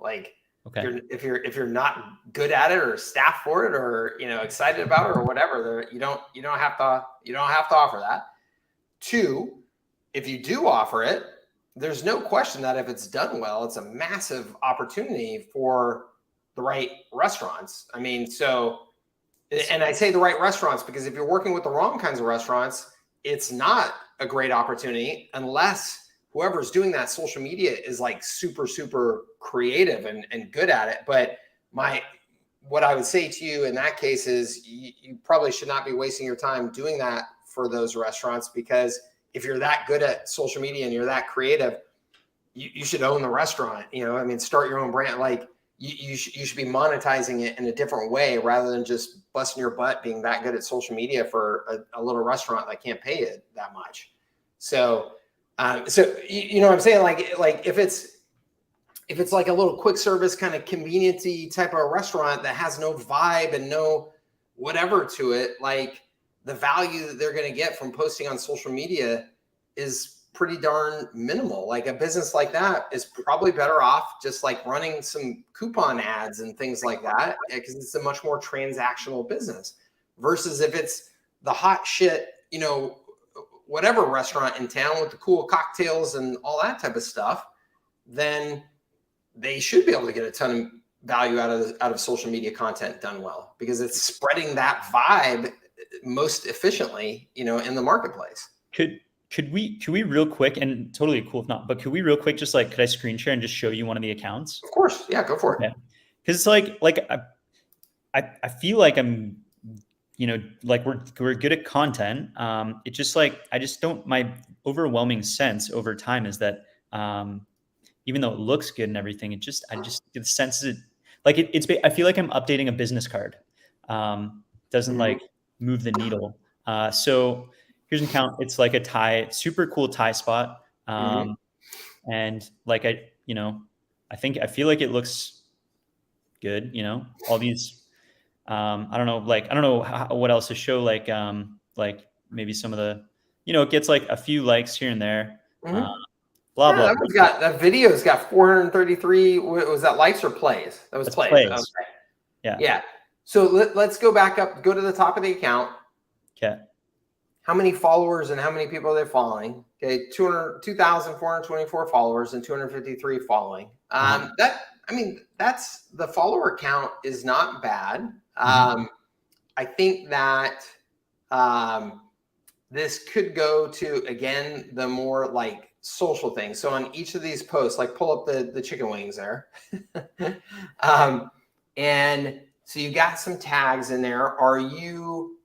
[SPEAKER 1] Like
[SPEAKER 3] Okay.
[SPEAKER 1] if you're not good at it or staff for it or excited about it or whatever, you don't have to offer that. Two, if you do offer it, there's no question that if it's done well, it's a massive opportunity for the right restaurants. I mean, and I say the right restaurants because if you're working with the wrong kinds of restaurants, it's not a great opportunity unless whoever's doing that social media is like super, super creative and good at it. But what I would say to you in that case is you probably should not be wasting your time doing that for those restaurants, because if you're that good at social media and you're that creative, you should own the restaurant. I mean, start your own brand. Like you should be monetizing it in a different way rather than just busting your butt being that good at social media for a little restaurant that can't pay it that much. So you know what I'm saying? Like if it's like a little quick service kind of convenience-y type of restaurant that has no vibe and no whatever to it, like the value that they're going to get from posting on social media is pretty darn minimal. Like a business like that is probably better off just like running some coupon ads and things like that, because it's a much more transactional business versus if it's the hot shit, whatever restaurant in town with the cool cocktails and all that type of stuff, then they should be able to get a ton of value out of social media content done well, because it's spreading that vibe most efficiently, in the marketplace.
[SPEAKER 3] Could we real quick, and totally cool if not, but could we real quick just like, could I screen share and just show you one of the accounts?
[SPEAKER 1] Of course. Yeah, go for it.
[SPEAKER 3] Okay. Cause it's like I feel like I'm, like we're good at content. It just like, my overwhelming sense over time is that, even though it looks good and everything, I just get the sense that I feel like I'm updating a business card. Doesn't like move the needle. So here's an account. It's like a super cool Thai spot. And like, I feel like it looks good, all these, I don't know what else to show. Like maybe some of the, it gets like a few likes here and there. Blah, blah.
[SPEAKER 1] That video's got 433. Was that likes or plays? That was plays. Okay.
[SPEAKER 3] Yeah.
[SPEAKER 1] Yeah. So let's go back up, go to the top of the account.
[SPEAKER 3] Okay.
[SPEAKER 1] How many followers and how many people are they following? Okay. 2,424 followers and 253 following. That's the follower count is not bad. I think that, this could go to, again, the more like social things. So on each of these posts, like pull up the chicken wings there. And so you got some tags in there. Are you,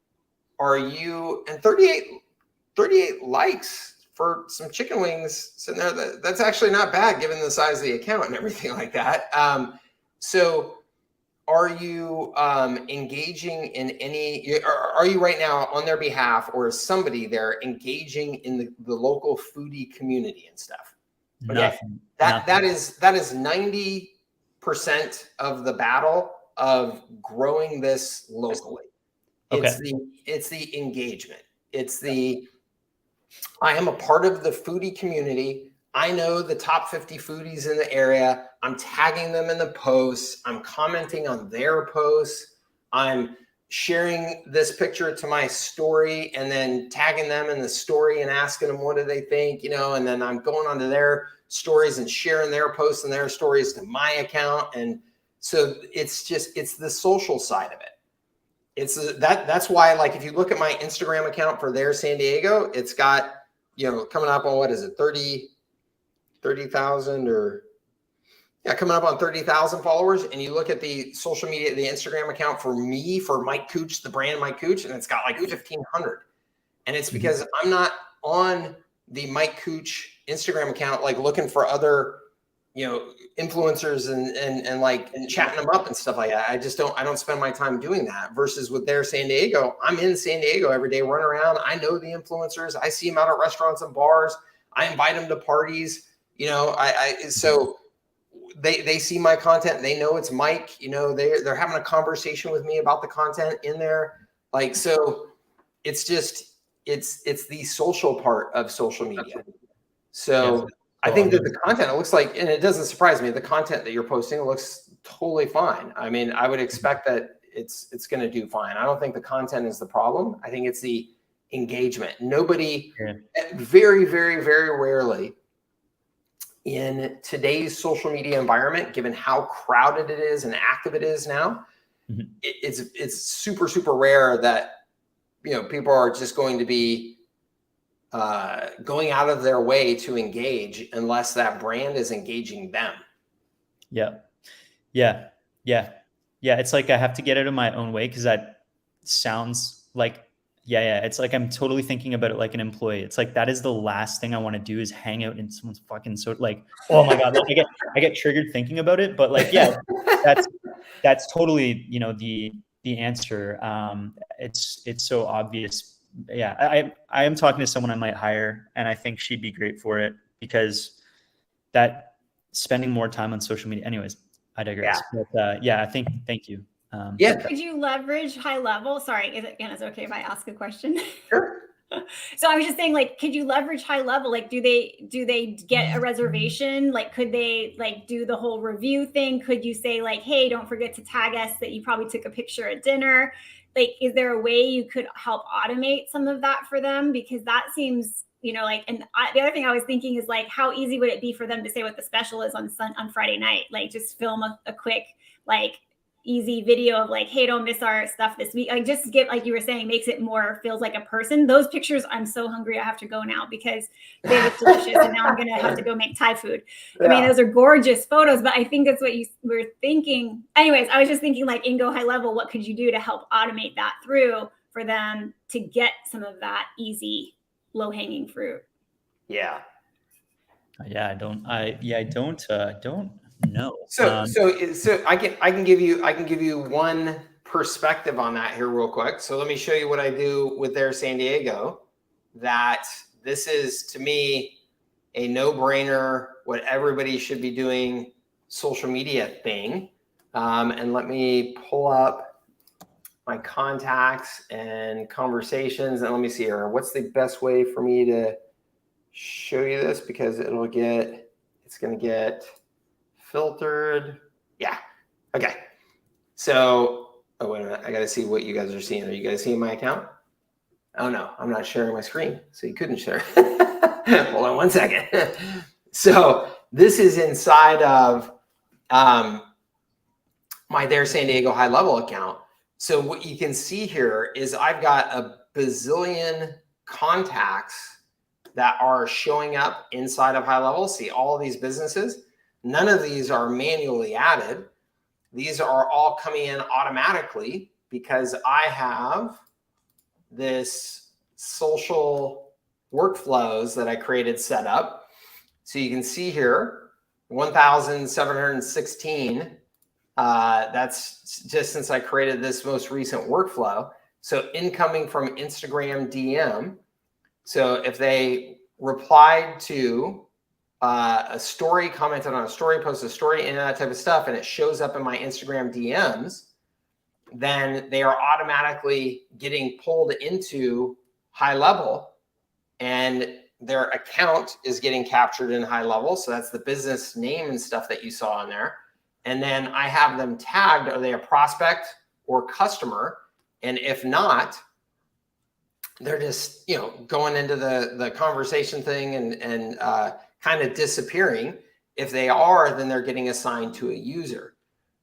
[SPEAKER 1] and 38 likes for some chicken wings sitting there. That's actually not bad given the size of the account and everything like that. So are you engaging in any, are you right now on their behalf, or is somebody there engaging in the local foodie community and stuff? Okay. That is 90% of the battle of growing this locally.
[SPEAKER 3] Okay.
[SPEAKER 1] It's the engagement. I am a part of the foodie community. I know the top 50 foodies in the area. I'm tagging them in the posts. I'm commenting on their posts. I'm sharing this picture to my story and then tagging them in the story and asking them, what do they think? And then I'm going onto their stories and sharing their posts and their stories to my account. And so it's the social side of it. That's why, like, if you look at my Instagram account for their San Diego, it's got, coming up on, what is it? 30,000 or coming up on 30,000 followers. And you look at the social media, the Instagram account for me, for Mike Cooch, the brand Mike Cooch, and it's got like 1,500. And it's because I'm not on the Mike Cooch Instagram account, like looking for other, influencers and like chatting them up and stuff like that. I don't spend my time doing that. Versus with their San Diego, I'm in San Diego every day, running around. I know the influencers. I see them out at restaurants and bars. I invite them to parties. So they see my content. They know it's Mike. They're having a conversation with me about the content in there. Like, so it's just it's the social part of social media. So yes, I think that the content, it looks like, and it doesn't surprise me, the content that you're posting looks totally fine. I mean, I would expect that it's going to do fine. I don't think the content is the problem. I think it's the engagement. Nobody, very, very, very rarely in today's social media environment, given how crowded it is and active it is now, it's super, super rare that people are just going to be going out of their way to engage unless that brand is engaging them.
[SPEAKER 3] Yeah. It's like I have to get out of my own way because that sounds like, it's like I'm totally thinking about it like an employee. It's like that is the last thing I want to do is hang out in someone's fucking like, oh my God, like I get triggered thinking about it. But like, that's totally the answer. It's so obvious. Yeah, I am talking to someone I might hire, and I think she'd be great for it because that spending more time on social media. Anyways, I digress. But thank you.
[SPEAKER 2] Could you leverage HighLevel? Sorry, is it okay if I ask a question?
[SPEAKER 1] Sure.
[SPEAKER 2] So I was just saying, like, could you leverage HighLevel? Like, do they get a reservation? Like, could they like do the whole review thing? Could you say like, hey, don't forget to tag us that you probably took a picture at dinner? Like, is there a way you could help automate some of that for them? Because that seems, the other thing I was thinking is like, how easy would it be for them to say what the special is on Friday night? Like, just film a quick, like, easy video of like, hey, don't miss our stuff this week. Like, just get, like you were saying, makes it feels like a person. Those pictures, I'm so hungry. I have to go now because they look delicious. And now I'm going to have to go make Thai food. Yeah. I mean, those are gorgeous photos, but I think that's what you were thinking. Anyways, I was just thinking like in Go HighLevel, what could you do to help automate that through for them to get some of that easy, low hanging fruit?
[SPEAKER 1] Yeah.
[SPEAKER 3] I don't know.
[SPEAKER 1] So I can give you one perspective on that here real quick. So let me show you what I do with their San Diego. That this is, to me, a no-brainer, what everybody should be doing social media thing. And let me pull up my contacts and conversations. And let me see here. What's the best way for me to show you this? Because it's going to get filtered. Yeah. Okay. So, oh, wait a minute. I got to see what you guys are seeing. Are you guys seeing my account? Oh, no, I'm not sharing my screen. So you couldn't share. Hold on one second. So this is inside of my Their San Diego HighLevel account. So what you can see here is I've got a bazillion contacts that are showing up inside of HighLevel. See all of these businesses. None of these are manually added. These are all coming in automatically because I have this social workflows that I created set up. So you can see here, 1,716. That's just since I created this most recent workflow. So incoming from Instagram DM. So if they replied to a story, commented on a story, posted a story, and that type of stuff, and it shows up in my Instagram DMs, then they are automatically getting pulled into HighLevel, and their account is getting captured in HighLevel. So that's the business name and stuff that you saw in there. And then I have them tagged. Are they a prospect or customer? And if not, they're just going into the conversation thing and kind of disappearing. If they are, then they're getting assigned to a user.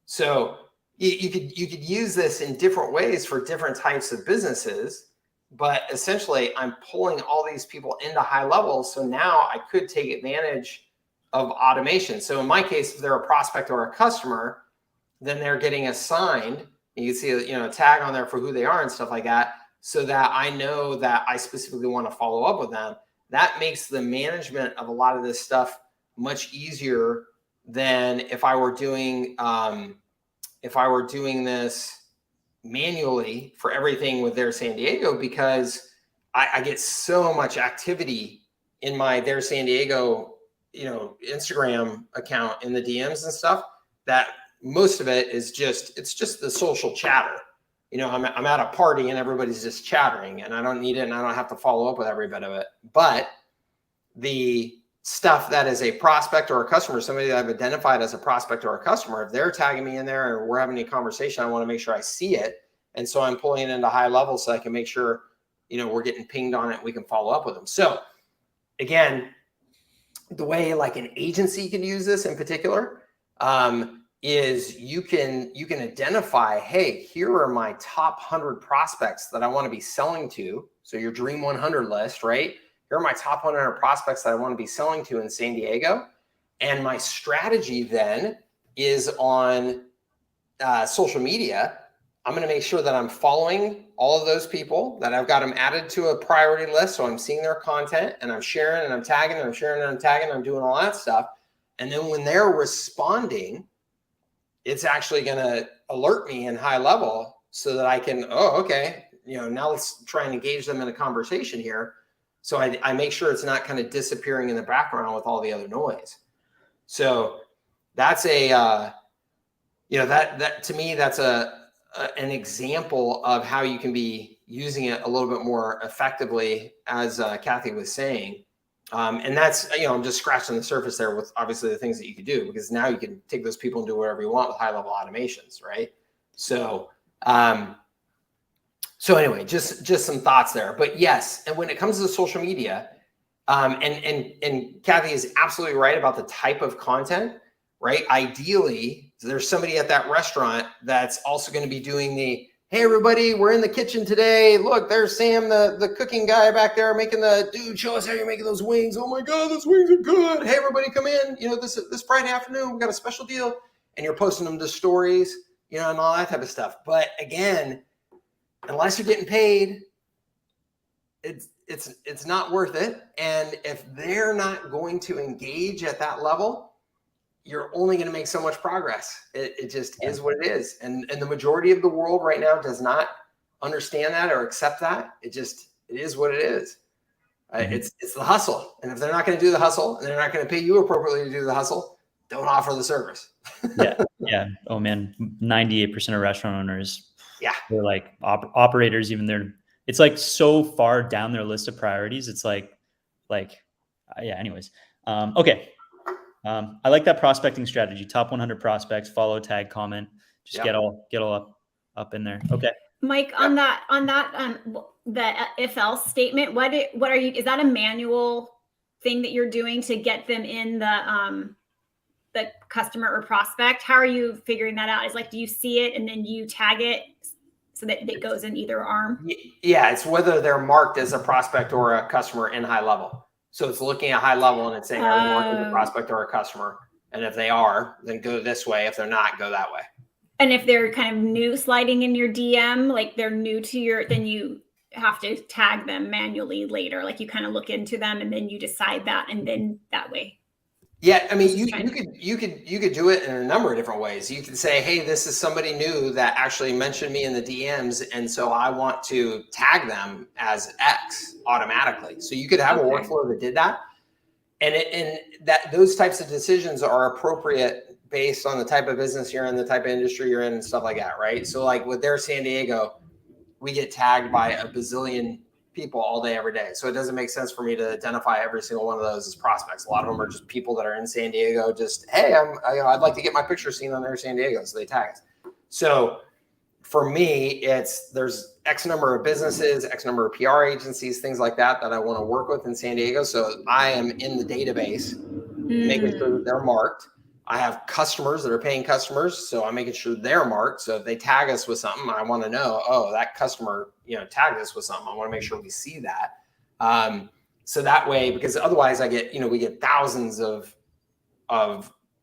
[SPEAKER 1] So you could use this in different ways for different types of businesses, but essentially I'm pulling all these people into HighLevel. So now I could take advantage of automation. So in my case, if they're a prospect or a customer, then they're getting assigned. You can see a tag on there for who they are and stuff like that. so that I know that I specifically want to follow up with them. That makes the management of a lot of this stuff much easier than if I were doing this manually for everything with their San Diego, because I get so much activity in my their San Diego, Instagram account in the DMs and stuff, that most of it is it's just the social chatter. I'm at a party and everybody's just chattering, and I don't need it, and I don't have to follow up with every bit of it. But the stuff that is a prospect or a customer, somebody that I've identified as a prospect or a customer, if they're tagging me in there and we're having a conversation, I want to make sure I see it. And so I'm pulling it into HighLevel so I can make sure, we're getting pinged on it and we can follow up with them. So again, the way like an agency can use this in particular, is you can identify, hey, here are my top 100 prospects that I want to be selling to. So your dream 100 list, right? Here are my top 100 prospects that I want to be selling to in San Diego. And my strategy then is on social media. I'm going to make sure that I'm following all of those people, that I've got them added to a priority list. So I'm seeing their content and I'm sharing and I'm tagging and I'm sharing and I'm tagging and I'm doing all that stuff. And then when they're responding, it's actually going to alert me in HighLevel so that I can, okay, now let's try and engage them in a conversation here. So I make sure it's not kind of disappearing in the background with all the other noise. So that's that to me, that's an example of how you can be using it a little bit more effectively, as Kathy was saying. And that's, I'm just scratching the surface there with obviously the things that you could do, because now you can take those people and do whatever you want with high-level automations, right? So, anyway, just some thoughts there. But yes, and when it comes to social media, and Kathy is absolutely right about the type of content, right? Ideally, there's somebody at that restaurant that's also going to be doing the, hey, everybody, we're in the kitchen today. Look, there's Sam, the cooking guy back there making dude, show us how you're making those wings. Oh my God, those wings are good. Hey, everybody come in. This Friday afternoon, we got a special deal. And you're posting them to stories, and all that type of stuff. But again, unless you're getting paid, it's not worth it. And if they're not going to engage at that level, you're only going to make so much progress. It just is what it is. And the majority of the world right now does not understand that or accept that. It is what it is. It's the hustle. And if they're not going to do the hustle and they're not going to pay you appropriately to do the hustle, don't offer the service.
[SPEAKER 3] Yeah. Oh man, 98% of restaurant owners, they're like operators, even it's like so far down their list of priorities. It's anyways. Okay. I like that prospecting strategy. Top 100 prospects, follow, tag, comment, just get all up in there. Okay.
[SPEAKER 2] Mike, on that, the if else statement, what are you, is that a manual thing that you're doing to get them in the customer or prospect? How are you figuring that out? Is do you see it and then you tag it so that it goes in either arm?
[SPEAKER 1] Yeah. It's whether they're marked as a prospect or a customer in HighLevel. So it's looking at HighLevel and it's saying, are they marked as a prospect or a customer? And if they are, then go this way. If they're not, go that way.
[SPEAKER 2] And if they're kind of new sliding in your DM, like they're new to then you have to tag them manually later. Like you kind of look into them and then you decide that, and then that way.
[SPEAKER 1] Yeah, I mean, you could do it in a number of different ways. You could say, hey, this is somebody new that actually mentioned me in the DMs, and so I want to tag them as X automatically. So you could have a workflow that did that, and that those types of decisions are appropriate based on the type of business you're in, the type of industry you're in, and stuff like that, right? So like with their San Diego, we get tagged by a bazillion people all day, every day. So it doesn't make sense for me to identify every single one of those as prospects. A lot of them are just people that are in San Diego. Just, hey, I'd like to get my picture seen on their San Diego, so they tag us. So for me, there's X number of businesses, X number of PR agencies, things like that I want to work with in San Diego. So I am in the database, making sure that they're marked. I have customers that are paying customers, so I'm making sure they're marked. So if they tag us with something, I want to know, oh, that customer, tagged us with something. I want to make sure we see that. So that way, because otherwise we get thousands of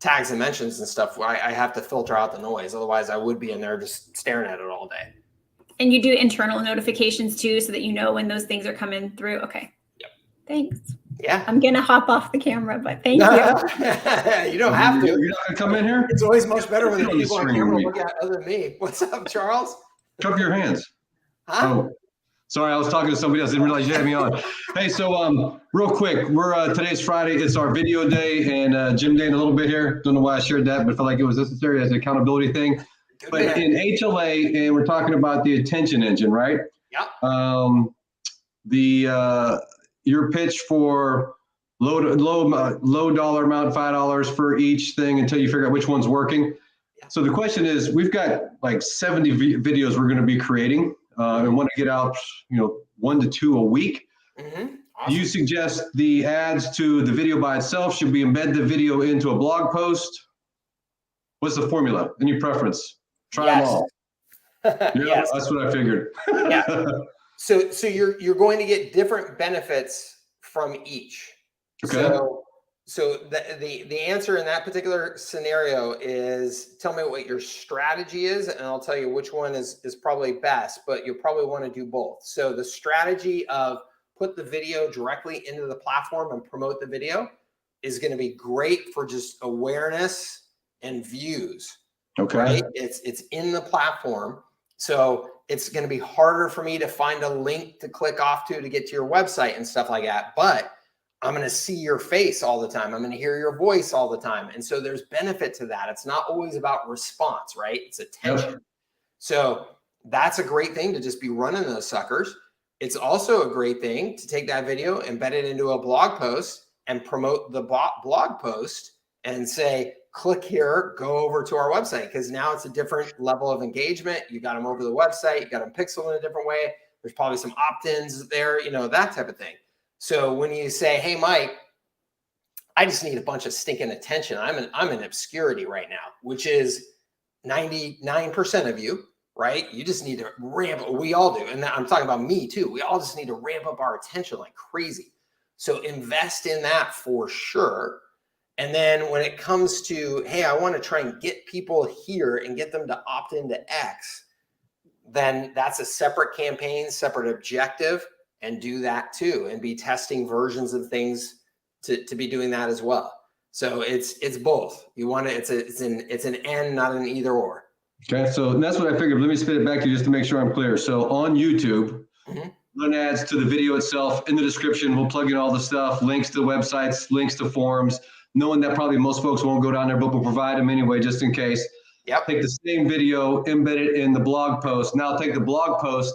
[SPEAKER 1] tags and mentions and stuff. I have to filter out the noise. Otherwise I would be in there just staring at it all day.
[SPEAKER 2] And you do internal notifications too, so that you know when those things are coming through. Okay.
[SPEAKER 1] Yep.
[SPEAKER 2] Thanks.
[SPEAKER 1] Yeah.
[SPEAKER 2] I'm going to hop off the camera, but thank you.
[SPEAKER 1] You don't have to.
[SPEAKER 4] You're not going to come in here?
[SPEAKER 1] It's always much better when there's
[SPEAKER 4] on the
[SPEAKER 1] people on
[SPEAKER 4] screen
[SPEAKER 1] camera
[SPEAKER 4] with me.
[SPEAKER 1] look at other than me. What's up, Charles?
[SPEAKER 4] Cup your hands.
[SPEAKER 1] Huh?
[SPEAKER 4] Oh, sorry. I was talking to somebody else. Didn't realize you had me on. Hey, so real quick, we're today's Friday. It's our video day and gym day in a little bit here. Don't know why I shared that, but felt like it was necessary as an accountability thing.
[SPEAKER 1] Good
[SPEAKER 4] But
[SPEAKER 1] man.
[SPEAKER 4] in HLA, and we're talking about the attention engine, right?
[SPEAKER 1] Yeah.
[SPEAKER 4] Your pitch for low dollar amount, $5 for each thing until you figure out which one's working.
[SPEAKER 1] Yeah.
[SPEAKER 4] So the question is, we've got like 70 videos we're going to be creating and want to get out, 1 to 2 a week.
[SPEAKER 1] Mm-hmm. Awesome.
[SPEAKER 4] Do you suggest the ads to the video by itself? Should we embed the video into a blog post? What's the formula? Any preference? Try them all. Yeah,
[SPEAKER 1] Yes.
[SPEAKER 4] that's what I figured.
[SPEAKER 1] Yeah. So you're going to get different benefits from each.
[SPEAKER 4] Okay.
[SPEAKER 1] So the answer in that particular scenario is, tell me what your strategy is, and I'll tell you which one is probably best, but you'll probably want to do both. So the strategy of put the video directly into the platform and promote the video is going to be great for just awareness and views.
[SPEAKER 4] Okay.
[SPEAKER 1] Right? It's in the platform. So it's going to be harder for me to find a link to click off to get to your website and stuff like that. But I'm going to see your face all the time. I'm going to hear your voice all the time. And so there's benefit to that. It's not always about response, right? It's attention. Yep. So that's a great thing to just be running those suckers. It's also a great thing to take that video, embed it into a blog post and promote the blog post and say, click here, go over to our website, because now it's a different level of engagement. You got them over the website, you got them pixel in a different way. There's probably some opt-ins there, that type of thing. So when you say, hey, Mike, I just need a bunch of stinking attention. I'm in obscurity right now, which is 99% of you, right? You just need to ramp. We all do. And I'm talking about me too. We all just need to ramp up our attention like crazy. So invest in that for sure. And then when it comes to, hey, I want to try and get people here and get them to opt into X, then that's a separate campaign, separate objective, and do that too, and be testing versions of things to be doing that as well. So it's both. You want to, it's an and, not an either or.
[SPEAKER 4] Okay, so that's what I figured. Let me spit it back to you just to make sure I'm clear. So on YouTube, run ads to the video itself. In the description, we'll plug in all the stuff, links to websites, links to forums, knowing that probably most folks won't go down there, but we'll provide them anyway, just in case.
[SPEAKER 1] Yep.
[SPEAKER 4] Take the same video, embed it in the blog post. Now take the blog post,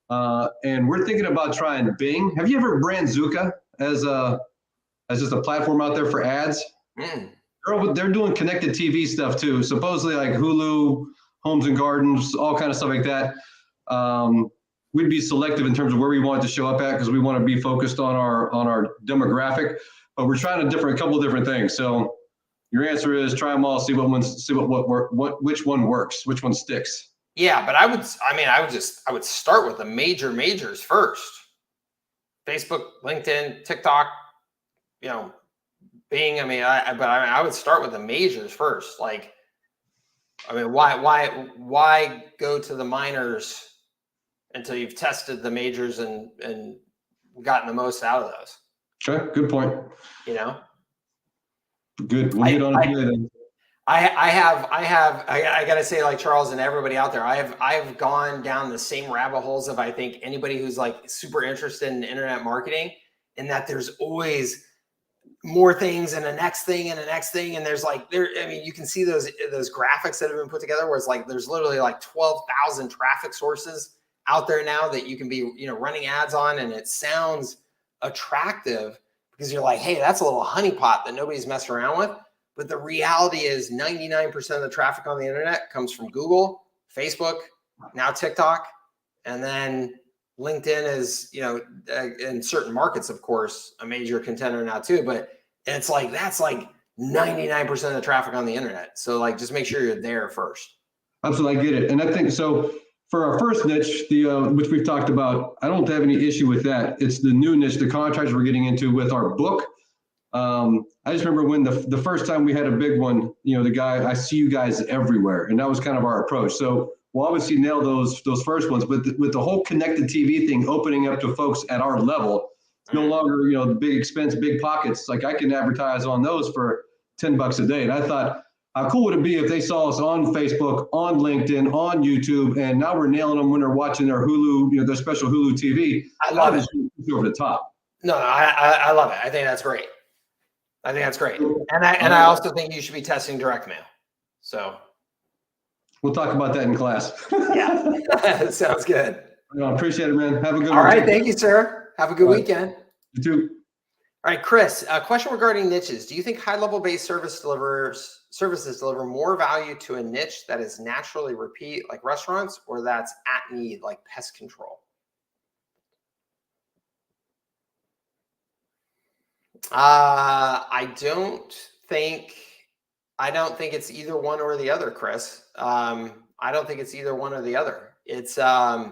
[SPEAKER 4] and we're thinking about trying Bing. Have you ever brand Zuka as just a platform out there for ads? They're doing connected TV stuff too. Supposedly like Hulu, Homes and Gardens, all kind of stuff like that. We'd be selective in terms of where we want it to show up at, because we want to be focused on our demographic. But we're trying a couple of different things. So your answer is try them all, see which one works, which one sticks.
[SPEAKER 1] Yeah, but I would start with the majors first. Facebook, LinkedIn, TikTok, Bing. I would start with the majors first. Like, why go to the minors until you've tested the majors and gotten the most out of those?
[SPEAKER 4] Okay, good point. Good. We'll get on it then. I
[SPEAKER 1] gotta say, like Charles and everybody out there, I've gone down the same rabbit holes of, I think, anybody who's like super interested in internet marketing, in that there's always more things and the next thing and the next thing. And there's you can see those graphics that have been put together where it's like, there's literally like 12,000 traffic sources out there now that you can be, running ads on. And it sounds attractive because you're like, hey, that's a little honeypot that nobody's messing around with. But the reality is 99% of the traffic on the internet comes from Google, Facebook, now TikTok, and then LinkedIn is, in certain markets, of course, a major contender now too. But it's like, that's like 99% of the traffic on the internet. So like, just make sure you're there first.
[SPEAKER 4] Absolutely, I get it. And I think so. For our first niche, which we've talked about, I don't have any issue with that. It's the new niche, the contracts we're getting into with our book. I just remember when the first time we had a big one, the guy, I see you guys everywhere. And that was kind of our approach. So we'll obviously nail those first ones, but with the whole connected TV thing opening up to folks at our level, it's no longer, you know, the big expense, big pockets. Like I can advertise on those for $10 a day. And I thought, how cool would it be if they saw us on Facebook, on LinkedIn, on YouTube, and now we're nailing them when they're watching their Hulu, you know, their special Hulu TV.
[SPEAKER 1] I love it.
[SPEAKER 4] Over the top.
[SPEAKER 1] No, I love it. I think that's great. And I also think you should be testing direct mail. So
[SPEAKER 4] we'll talk about that in class.
[SPEAKER 1] Yeah, sounds good.
[SPEAKER 4] I appreciate it, man. Have a good one.
[SPEAKER 1] All right, thank you, sir. Have a good weekend.
[SPEAKER 4] You too.
[SPEAKER 1] All right, Chris, a question regarding niches. Do you think high-level based services deliver more value to a niche that is naturally repeat, like restaurants, or that's at need, like pest control? I don't think it's either one or the other, Chris. I don't think it's either one or the other. It's the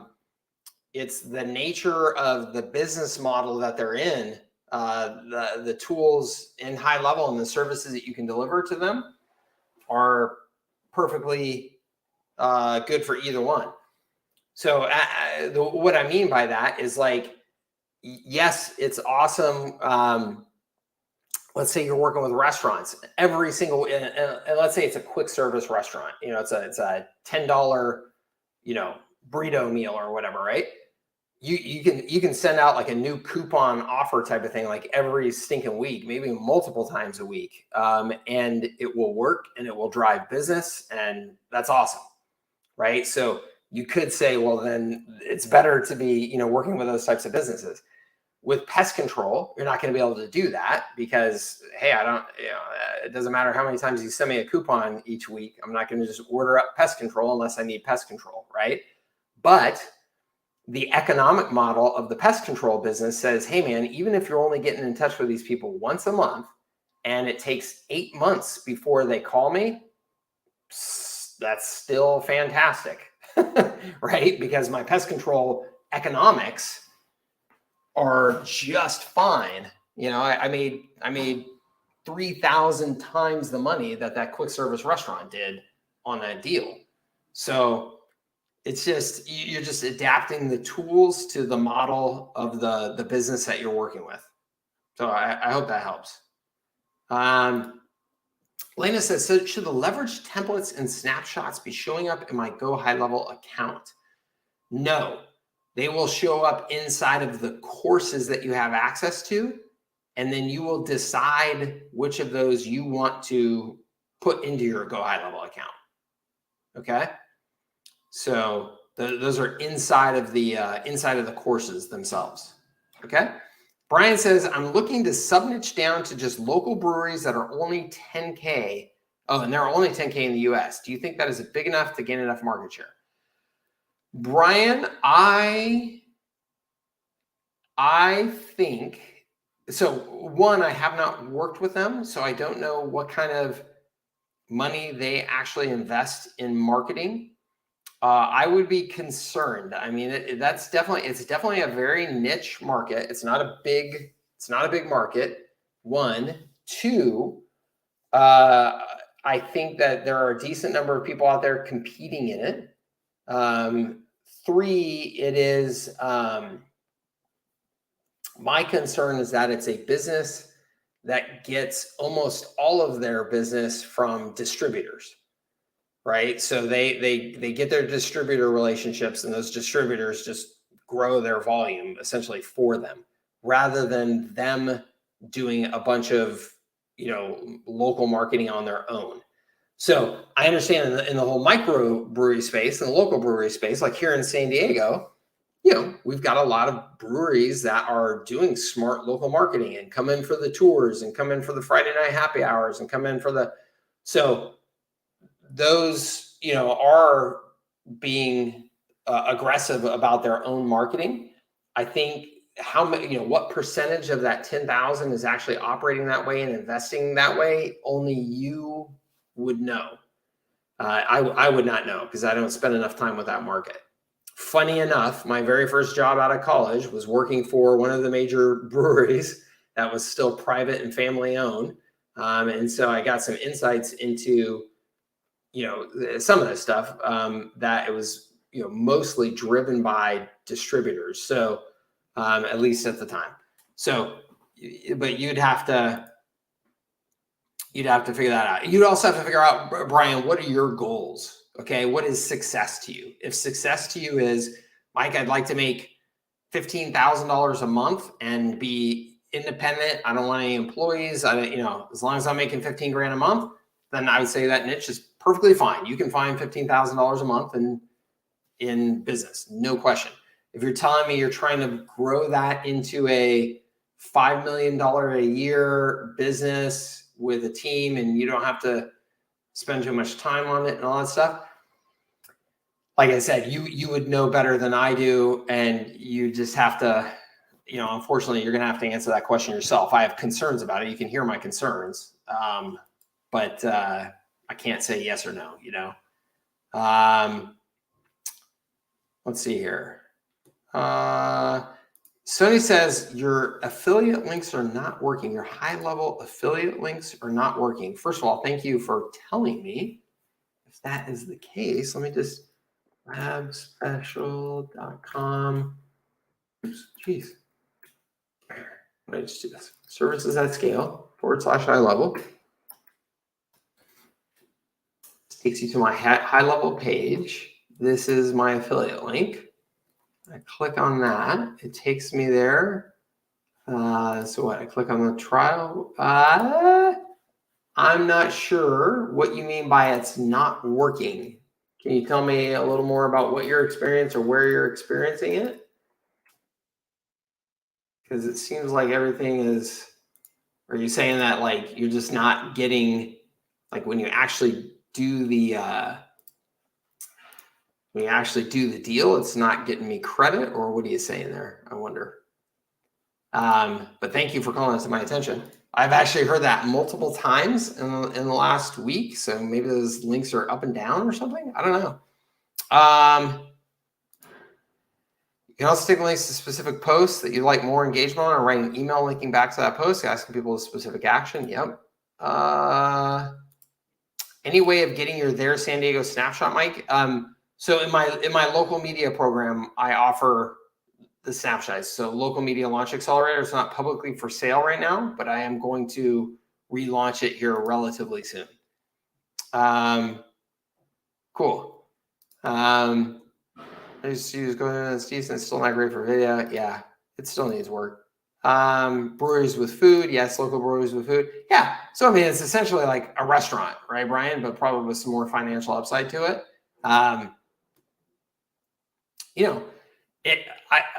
[SPEAKER 1] nature of the business model that they're in. The tools in high level and the services that you can deliver to them are perfectly good for either one. So what I mean by that is, like, yes, it's awesome. Let's say you're working with restaurants, every single, and let's say it's a quick service restaurant, you know, it's a $10, you know, burrito meal or whatever, right? You can send out like a new coupon offer type of thing, like every stinking week, maybe multiple times a week. And it will work and it will drive business, and that's awesome. Right. So you could say, well, then it's better to be, you know, working with those types of businesses. With pest control, you're not going to be able to do that because, hey, it doesn't matter how many times you send me a coupon each week. I'm not going to just order up pest control unless I need pest control, right? But the economic model of the pest control business says, hey, man, even if you're only getting in touch with these people once a month and it takes 8 months before they call me, that's still fantastic, right? Because my pest control economics are just fine. You know, I made 3,000 times the money that quick service restaurant did on that deal. So it's just, you're just adapting the tools to the model of the business that you're working with. So I hope that helps. Lena says, so should the leverage templates and snapshots be showing up in my Go High Level account? No. They will show up inside of the courses that you have access to, and then you will decide which of those you want to put into your Go High Level account. Okay, so those are inside of the courses themselves. Okay, Brian says, I'm looking to sub-niche down to just local breweries that are only 10K. Oh, and there are only 10K in the US. Do you think that is big enough to gain enough market share? Brian, I think so. One, I have not worked with them, so I don't know what kind of money they actually invest in marketing. I would be concerned. I mean, it's definitely a very niche market. It's not a big market. One, two, I think that there are a decent number of people out there competing in it. Three, it is, my concern is that it's a business that gets almost all of their business from distributors, right? So they get their distributor relationships, and those distributors just grow their volume essentially for them, rather than them doing a bunch of, you know, local marketing on their own. So I understand in the whole micro brewery space and the local brewery space, like here in San Diego, you know, we've got a lot of breweries that are doing smart local marketing and come in for the tours and come in for the Friday night happy hours and come in for so those, you know, are being aggressive about their own marketing. I think how many, you know, what percentage of that 10,000 is actually operating that way and investing that way, only you would know. I would not know because I don't spend enough time with that market. Funny enough, my very first job out of college was working for one of the major breweries that was still private and family owned. And so I got some insights into some of this stuff, that it was, mostly driven by distributors. So, at least at the time. So, but you'd have to figure that out. You'd also have to figure out, Brian, what are your goals? Okay. What is success to you? If success to you is, Mike, I'd like to make $15,000 a month and be independent. I don't want any employees. As long as I'm making 15 grand a month, then I would say that niche is perfectly fine. You can find $15,000 a month in business, no question. If you're telling me you're trying to grow that into a $5 million a year business with a team and you don't have to spend too much time on it and all that stuff, like I said, you would know better than I do, and you just have to, unfortunately, you're going to have to answer that question yourself. I have concerns about it. You can hear my concerns, but I can't say yes or no. Let's see here. Sony says your affiliate links are not working. Your HighLevel affiliate links are not working. First of all, thank you for telling me if that is the case. Let me just labspecial.com. Oops, geez. Let me just do this. Services at scale /HighLevel. This takes you to my HighLevel page. This is my affiliate link. I click on that. It takes me there. So what? I click on the trial. I'm not sure what you mean by it's not working. Can you tell me a little more about what your experience or where you're experiencing it? Because it seems like everything is, are you saying that like you're just not getting, like when you actually do the deal, it's not getting me credit, or what are you saying there? I wonder. But thank you for calling this to my attention. I've actually heard that multiple times in the last week. So maybe those links are up and down or something. I don't know. You can also take links to specific posts that you'd like more engagement on, or write an email linking back to that post, asking people a specific action. Yep. Any way of getting your There San Diego snapshot, Mike? So in my local media program, I offer the snapshots. So Local Media Launch Accelerator is not publicly for sale right now, but I am going to relaunch it here relatively soon. Cool. I just use going in, it's decent. It's still not great for video. Yeah, it still needs work. Breweries with food. Yes, local breweries with food. Yeah. So I mean, it's essentially like a restaurant, right, Brian? But probably with some more financial upside to it.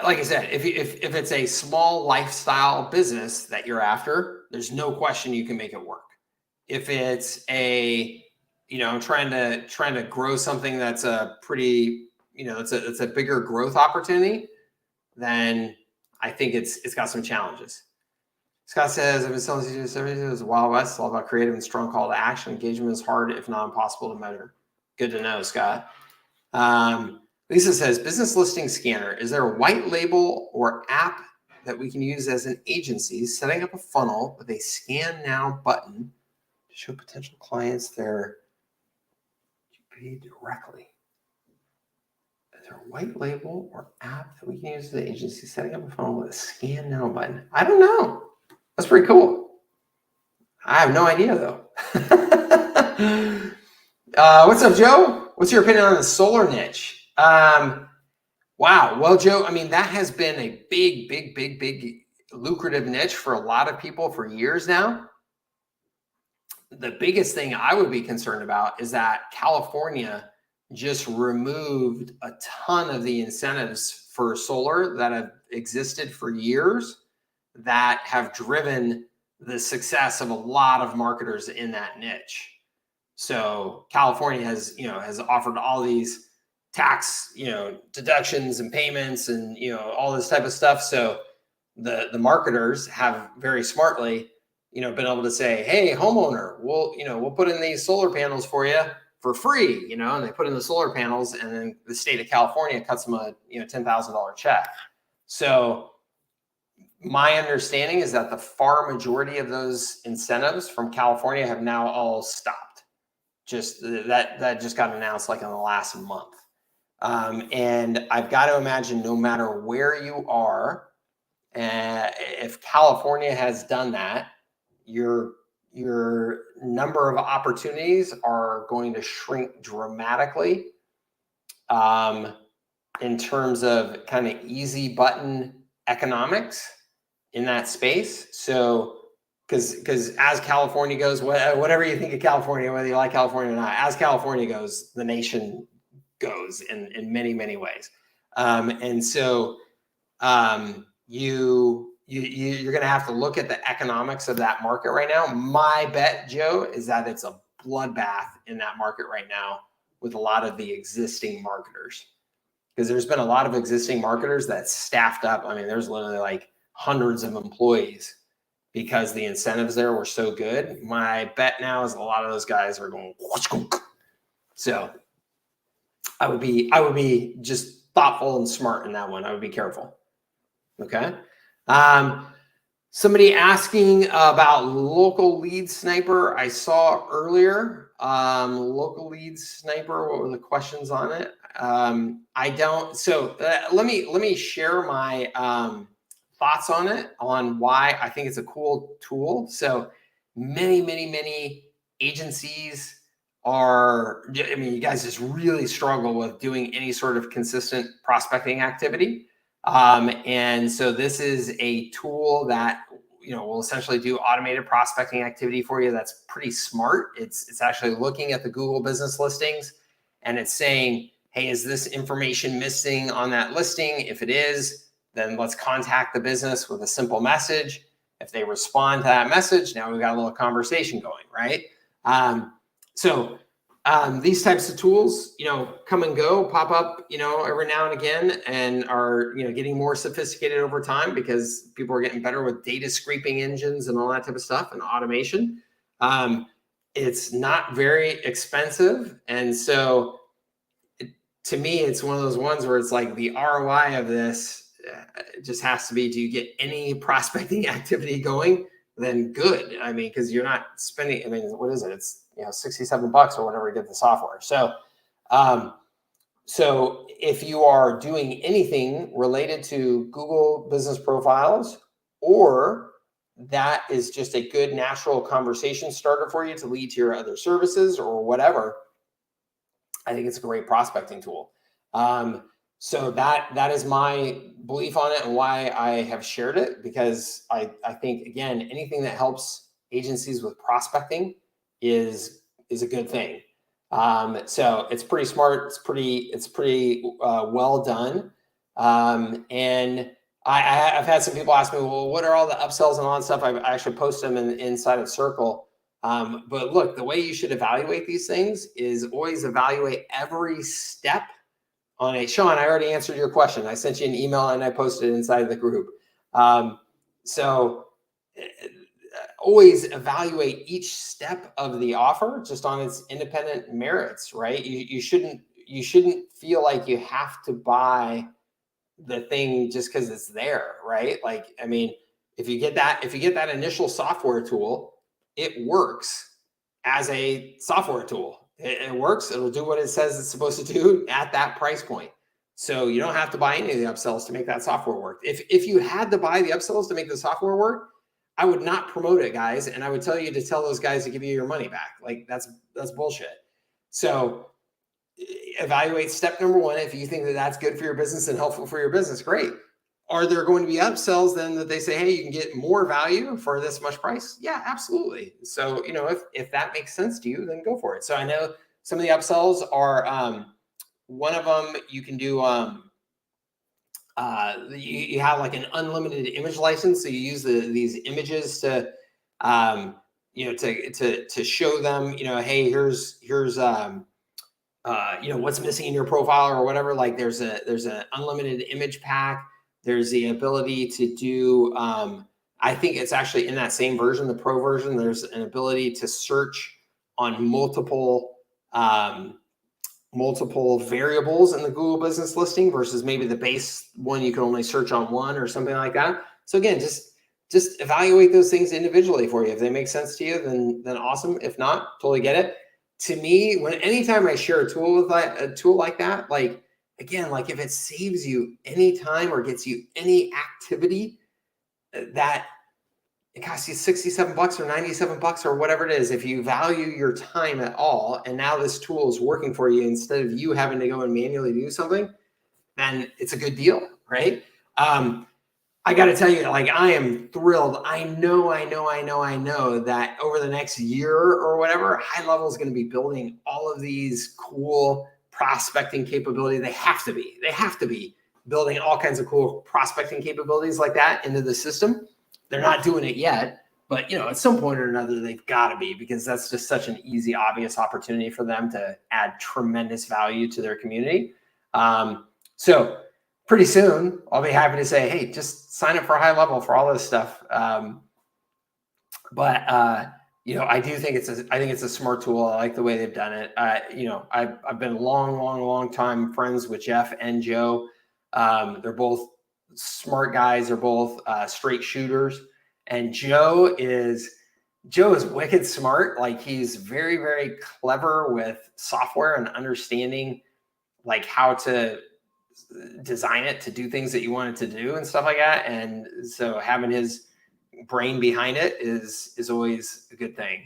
[SPEAKER 1] Like I said, if it's a small lifestyle business that you're after, there's no question you can make it work. If it's a, trying to grow something that's a pretty, it's a bigger growth opportunity, then I think it's got some challenges. Scott says, I've been selling these services as Wild West. It's all about creative and strong call to action. Engagement is hard, if not impossible to measure. Good to know, Scott. Lisa says, business listing scanner. Is there a white label or app that we can use as an agency setting up a funnel with a scan now button to show potential clients their pay directly? Is there a white label or app that we can use as an agency setting up a funnel with a scan now button? I don't know. That's pretty cool. I have no idea though. What's up, Joe? What's your opinion on the solar niche? Wow. Well, Joe, I mean, that has been a big lucrative niche for a lot of people for years now. The biggest thing I would be concerned about is that California just removed a ton of the incentives for solar that have existed for years that have driven the success of a lot of marketers in that niche. So California has offered all these tax, deductions and payments and, all this type of stuff. So the marketers have very smartly, been able to say, hey, homeowner, we'll put in these solar panels for you for free, and they put in the solar panels, and then the state of California cuts them a, $10,000 check. So my understanding is that the far majority of those incentives from California have now all stopped. just that just got announced like in the last month. And I've got to imagine no matter where you are, if California has done that, your number of opportunities are going to shrink dramatically in terms of kind of easy button economics in that space. So because as California goes, whatever you think of California, whether you like California or not, as California goes, the nation goes in many, many ways. And so you're going to have to look at the economics of that market right now. My bet, Joe, is that it's a bloodbath in that market right now with a lot of the existing marketers, because there's been a lot of existing marketers that staffed up. I mean, there's literally like hundreds of employees because the incentives there were so good. My bet now is a lot of those guys are going. So I would be just thoughtful and smart in that one. I would be careful. Okay. Somebody asking about local lead sniper. I saw earlier, local lead sniper. What were the questions on it? I don't. So let me share my thoughts on it, on why I think it's a cool tool. So many agencies are, I mean, you guys just really struggle with doing any sort of consistent prospecting activity. And so this is a tool that, will essentially do automated prospecting activity for you. That's pretty smart. It's actually looking at the Google business listings and it's saying, hey, is this information missing on that listing? If it is, then let's contact the business with a simple message. If they respond to that message, now we've got a little conversation going, right? So these types of tools, come and go, pop up, every now and again, and are, getting more sophisticated over time because people are getting better with data scraping engines and all that type of stuff and automation. It's not very expensive. And so to me, it's one of those ones where it's like the ROI of this just has to be, do you get any prospecting activity going? Then good. I mean, because you're not spending, I mean, what is it? It's, $67 or whatever to get the software. So, so if you are doing anything related to Google business profiles, or that is just a good natural conversation starter for you to lead to your other services or whatever, I think it's a great prospecting tool. So that is my belief on it and why I have shared it, because I think, again, anything that helps agencies with prospecting is a good thing. So it's pretty smart. It's pretty well done. And I've had some people ask me, well, what are all the upsells and all that stuff? I actually post them inside of Circle. But look, the way you should evaluate these things is always evaluate every step on a, Sean, I already answered your question. I sent you an email and I posted it inside of the group. So always evaluate each step of the offer just on its independent merits, right? You shouldn't feel like you have to buy the thing just because it's there, right? Like, I mean, if you get that initial software tool, it works as a software tool. It works. It'll do what it says it's supposed to do at that price point. So you don't have to buy any of the upsells to make that software work. If you had to buy the upsells to make the software work, I would not promote it, guys. And I would tell you to tell those guys to give you your money back. Like that's bullshit. So evaluate step number one. If you think that that's good for your business and helpful for your business, great. Are there going to be upsells then that they say, hey, you can get more value for this much price? Yeah, absolutely. So, if that makes sense to you, then go for it. So I know some of the upsells are, one of them you can do, you have like an unlimited image license. So you use these images to, to show them, hey, here's what's missing in your profile or whatever. Like there's an unlimited image pack. There's the ability to do, I think it's actually in that same version, the pro version, there's an ability to search on multiple variables in the Google business listing versus maybe the base one, you can only search on one or something like that. So again, just evaluate those things individually for you. If they make sense to you, then awesome. If not, totally get it. to me, anytime I share a tool like that, like, again, like if it saves you any time or gets you any activity that it costs you 67 bucks or 97 bucks or whatever it is, if you value your time at all, and now this tool is working for you instead of you having to go and manually do something, then it's a good deal, right? I got to tell you, like, I am thrilled. I know that over the next year or whatever, HighLevel is going to be building all of these cool prospecting capabilities. They have to be building all kinds of cool prospecting capabilities like that into the system. They're not doing it yet, but at some point or another, they've got to be, because that's just such an easy, obvious opportunity for them to add tremendous value to their community. So pretty soon, I'll be happy to say, hey, just sign up for HighLevel for all this stuff. But I do think it's a smart tool. I like the way they've done it. I've been long time friends with Jeff and Joe. They're both smart guys. They're both straight shooters. And Joe is wicked smart. Like, he's very, very clever with software and understanding like how to design it to do things that you want it to do and stuff like that. And so having his brain behind it is always a good thing.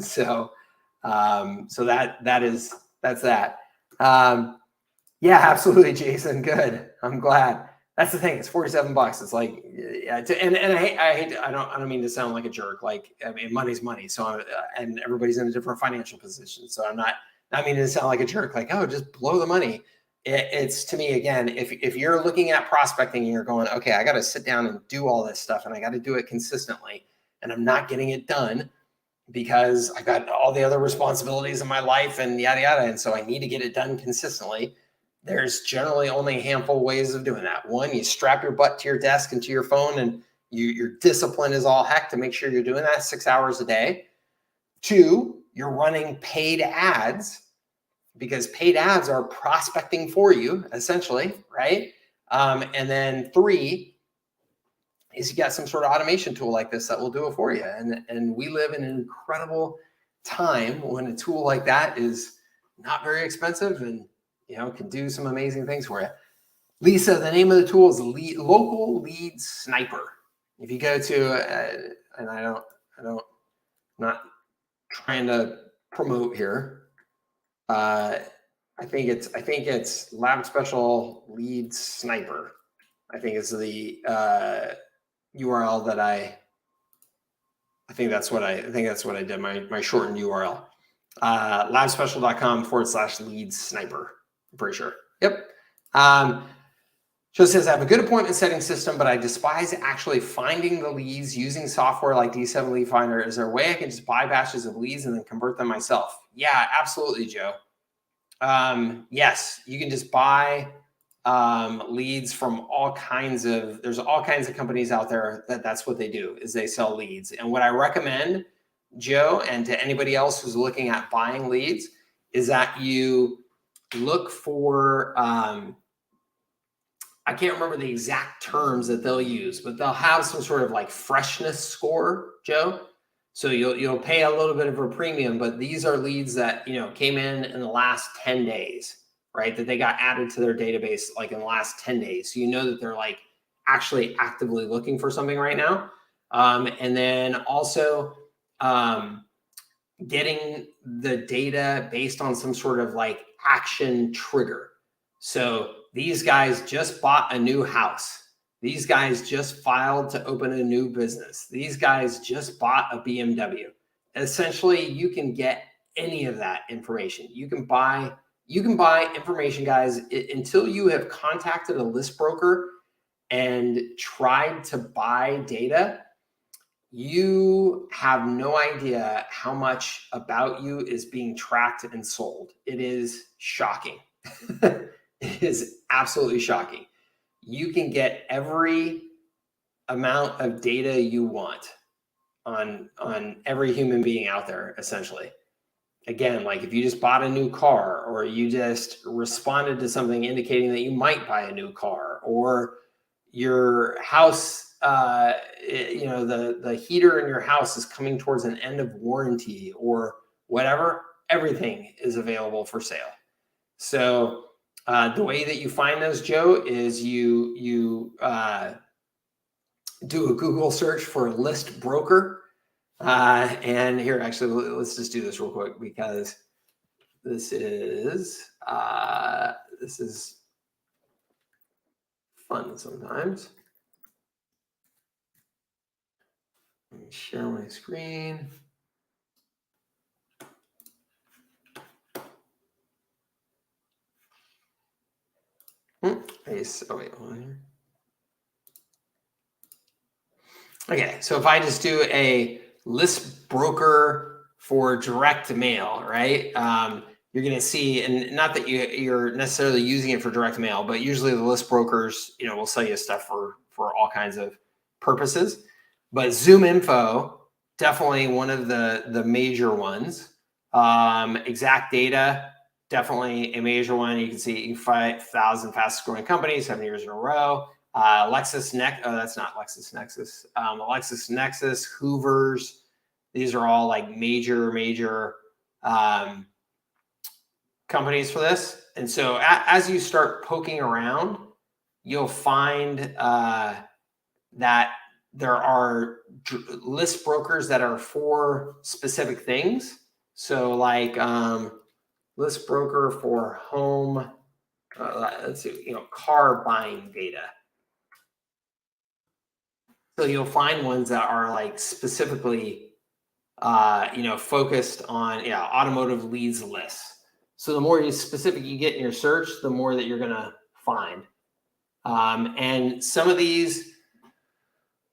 [SPEAKER 1] So that's that. Yeah, absolutely, Jason. Good. I'm glad. That's the thing. It's 47 bucks. It's like, yeah. I don't mean to sound like a jerk. Like, I mean, money's money. So, and everybody's in a different financial position. So I'm not meaning to sound like a jerk. Like, oh, just blow the money. It's, to me, again, if you're looking at prospecting and you're going, okay, I got to sit down and do all this stuff and I got to do it consistently, and I'm not getting it done because I got all the other responsibilities in my life and yada, yada. And so I need to get it done consistently. There's generally only a handful of ways of doing that. One, you strap your butt to your desk and to your phone, and your discipline is all heck to make sure you're doing that 6 hours a day. Two, you're running paid ads, because paid ads are prospecting for you, essentially, right? And then three is you got some sort of automation tool like this that will do it for you. And we live in an incredible time when a tool like that is not very expensive and can do some amazing things for you. Lisa, the name of the tool is Local Lead Sniper. If you go to, and I'm not trying to promote here. I think it's Lab Special Lead Sniper. I think it's the URL that I think that's what I did. My shortened URL. labspecial.com/lead sniper. I'm pretty sure. Yep. So it says, I have a good appointment setting system, but I despise actually finding the leads using software like D7 Lead Finder. Is there a way I can just buy batches of leads and then convert them myself? Yeah, absolutely, Joe. Yes, you can just buy leads from there's all kinds of companies out there that's what they do, is they sell leads. And what I recommend, Joe, and to anybody else who's looking at buying leads, is that you look for, I can't remember the exact terms that they'll use, but they'll have some sort of like freshness score, Joe. So you'll pay a little bit of a premium, but these are leads that came in the last 10 days, right? That they got added to their database like in the last 10 days. So that they're like actually actively looking for something right now. And then also getting the data based on some sort of like action trigger. So these guys just bought a new house. These guys just filed to open a new business. These guys just bought a BMW. Essentially, you can get any of that information. You can buy information, guys, until you have contacted a list broker and tried to buy data. You have no idea how much about you is being tracked and sold. It is shocking. It is absolutely shocking. You can get every amount of data you want on every human being out there, essentially. Again, like if you just bought a new car, or you just responded to something indicating that you might buy a new car, or your house, the heater in your house is coming towards an end of warranty or whatever, everything is available for sale. So the way that you find those, Joe, is you do a Google search for list broker. And here, actually, let's just do this real quick, because this is fun sometimes. Let me share my screen. Oh, wait, hold on here. Okay, so if I just do a list broker for direct mail, right? You're going to see, and not that you're necessarily using it for direct mail, but usually the list brokers, will sell you stuff for all kinds of purposes. But Zoom Info, definitely one of the major ones. Exact Data, definitely a major one. You can see 5,000 fastest growing companies 7 years in a row. LexisNexis, that's not LexisNexis. LexisNexis, Hoover's, these are all like major companies for this. And so as you start poking around, you'll find that there are list brokers that are for specific things. So like list broker for home, let's see, car buying data. So you'll find ones that are like specifically, focused on automotive leads lists. So the more specific you get in your search, the more that you're gonna find. And some of these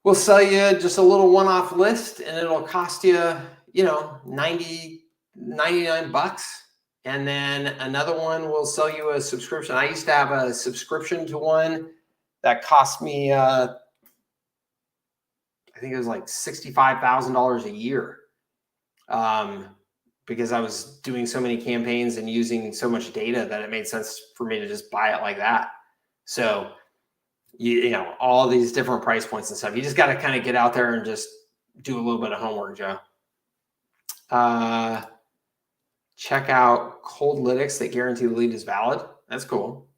[SPEAKER 1] will sell you just a little one-off list, and it'll cost you, 99 bucks. And then another one will sell you a subscription. I used to have a subscription to one that cost me, I think it was like $65,000 a year, because I was doing so many campaigns and using so much data that it made sense for me to just buy it like that. So, all these different price points and stuff. You just got to kind of get out there and just do a little bit of homework, Joe. Check out Coldlytics that guarantee the lead is valid. That's cool.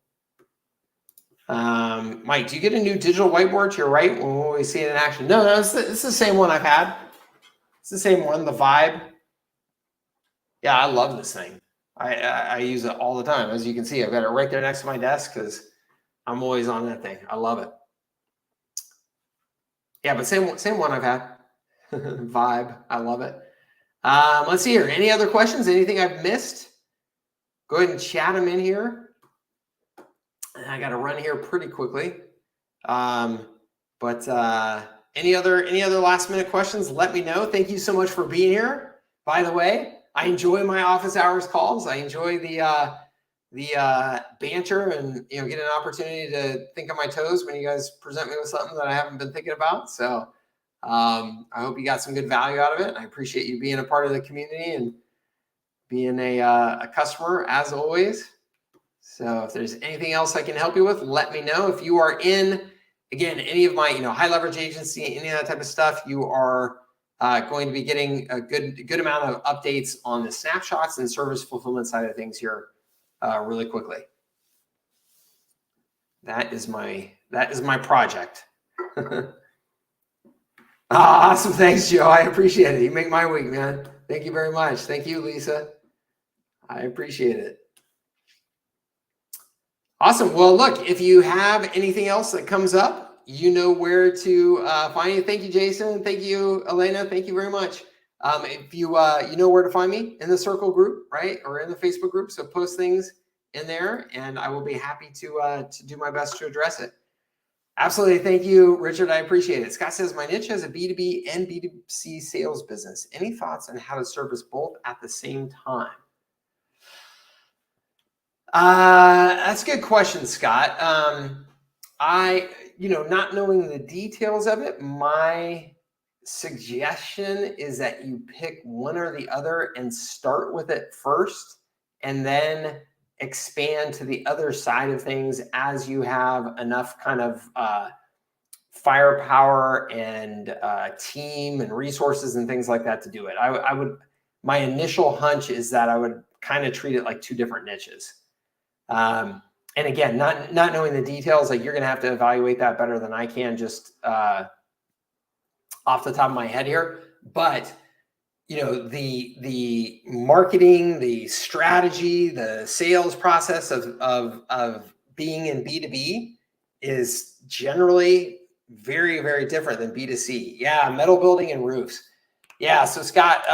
[SPEAKER 1] Mike, do you get a new digital whiteboard to your right when we see it in action? No, it's the same one I've had. It's the same one, the Vibe. Yeah, I love this thing. I use it all the time. As you can see, I've got it right there next to my desk because I'm always on that thing. I love it. Yeah, but same one I've had. Vibe. I love it. Let's see here. Any other questions? Anything I've missed? Go ahead and chat them in here. I got to run here pretty quickly. But any other last minute questions, let me know. Thank you so much for being here. By the way, I enjoy my office hours calls. I enjoy the banter and get an opportunity to think on my toes when you guys present me with something that I haven't been thinking about. So I hope you got some good value out of it. I appreciate you being a part of the community and being a customer as always. So if there's anything else I can help you with, let me know. If you are in, again, any of my high leverage agency, any of that type of stuff, you are going to be getting a good amount of updates on the snapshots and service fulfillment side of things here really quickly. That is my project. Awesome. Thanks, Joe. I appreciate it. You make my week, man. Thank you very much. Thank you, Lisa. I appreciate it. Awesome. Well, look, if you have anything else that comes up, you know where to find you. Thank you, Jason. Thank you, Elena. Thank you very much. If you know where to find me in the Circle group, right, or in the Facebook group, so post things in there, and I will be happy to do my best to address it. Absolutely. Thank you, Richard. I appreciate it. Scott says, my niche has a B2B and B2C sales business. Any thoughts on how to service both at the same time? That's a good question, Scott. Not knowing the details of it, my suggestion is that you pick one or the other and start with it first, and then expand to the other side of things as you have enough kind of firepower and team and resources and things like that to do it. I my initial hunch is that I would kind of treat it like two different niches. And again, not knowing the details, like you're going to have to evaluate that better than I can just off the top of my head here. But the marketing, the strategy, the sales process of being in B2B is generally very, very different than B2C. Yeah, metal building and roofs. Yeah, so Scott,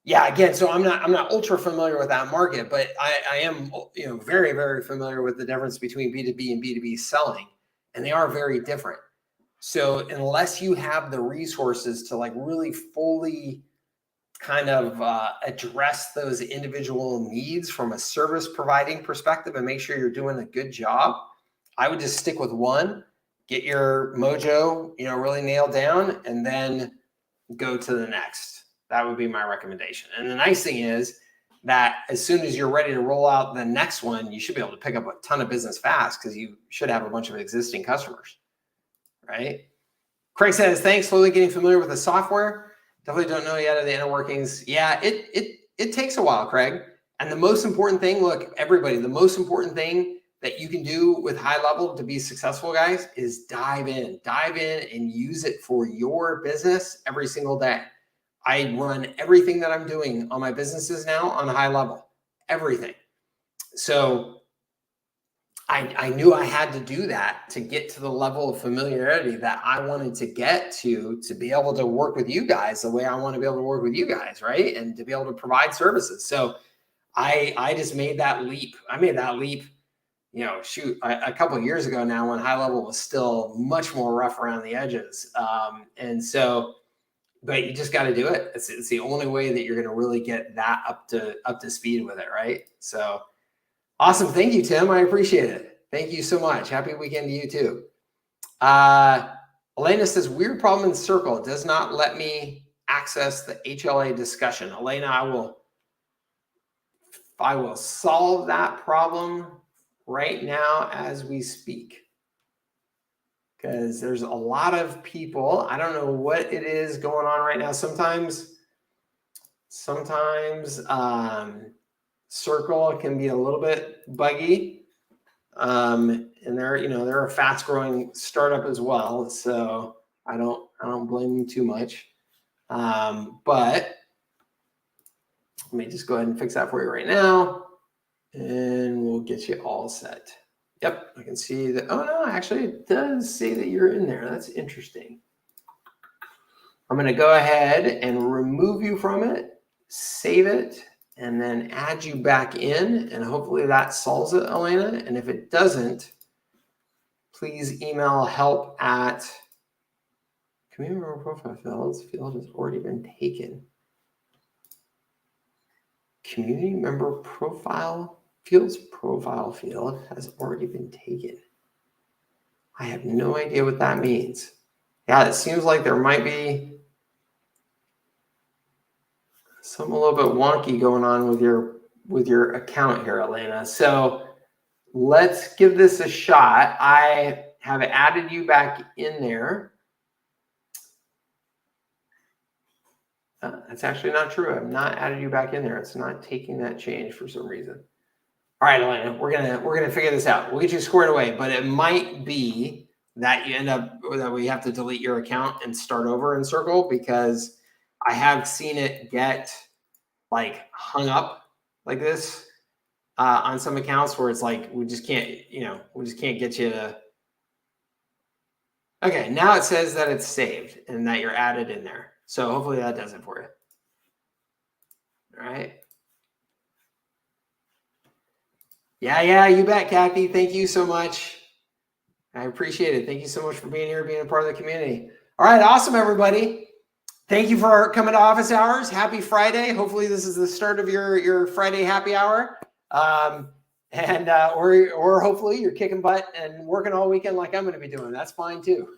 [SPEAKER 1] again, so I'm not ultra familiar with that market, but I am very, very familiar with the difference between B2B and B2B selling, and they are very different. So unless you have the resources to like really fully kind of address those individual needs from a service providing perspective and make sure you're doing a good job, I would just stick with one, get your mojo, really nailed down, and then go to the next. That would be my recommendation. And the nice thing is that as soon as you're ready to roll out the next one, you should be able to pick up a ton of business fast because you should have a bunch of existing customers, right? Craig says, thanks, slowly getting familiar with the software. Definitely don't know yet of the inner workings. Yeah, it takes a while, Craig. And the most important thing, look, everybody, the most important thing that you can do with HighLevel to be successful, guys, is dive in and use it for your business every single day. I run everything that I'm doing on my businesses now on HighLevel, everything. So I knew I had to do that to get to the level of familiarity that I wanted to get to be able to work with you guys the way I want to be able to work with you guys, right? And to be able to provide services. So I just made that leap. I made that leap, a couple of years ago now when HighLevel was still much more rough around the edges. But you just got to do it. It's the only way that you're going to really get that up to speed with it, right? So awesome. Thank you, Tim. I appreciate it. Thank you so much. Happy weekend to you too. Elena says, weird problem in Circle. It does not let me access the HLA discussion. Elena, I will solve that problem right now as we speak. Because there's a lot of people. I don't know what it is going on right now. Sometimes Circle can be a little bit buggy, and they're a fast growing startup as well. So I don't blame them too much. But let me just go ahead and fix that for you right now, and we'll get you all set. Yep, I can see that. Oh no, actually it does say that you're in there. That's interesting. I'm going to go ahead and remove you from it, save it, and then add you back in, and hopefully that solves it, Elena. And if it doesn't, please email help at community member profile fields. Field has already been taken. Community member profile fields profile field has already been taken. I have no idea what that means. Yeah, it seems like there might be something a little bit wonky going on with your account here, Elena. So let's give this a shot. I have added you back in there. That's actually not true. I've not added you back in there. It's not taking that change for some reason. All right, Elena, we're gonna figure this out. We'll get you squared away, but it might be that you end up that we have to delete your account and start over in Circle, because I have seen it get like hung up like this on some accounts where it's like we just can't get you to. Okay, now it says that it's saved and that you're added in there. So hopefully that does it for you. All right. Yeah, you bet, Kathy. Thank you so much. I appreciate it. Thank you so much for being here, being a part of the community. All right, awesome, everybody. Thank you for coming to office hours. Happy Friday. Hopefully this is the start of your Friday happy hour. Or hopefully you're kicking butt and working all weekend like I'm going to be doing. That's fine too.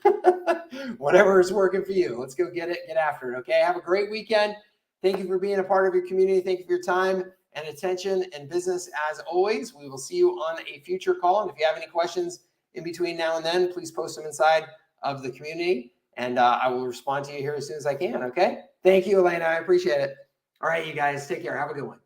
[SPEAKER 1] Whatever is working for you. Let's go get after it. Okay. Have a great weekend. Thank you for being a part of your community. Thank you for your time and attention and business as always. We will see you on a future call. And if you have any questions in between now and then, please post them inside of the community, and I will respond to you here as soon as I can. Okay. Thank you, Elena. I appreciate it. All right, you guys, take care. Have a good one.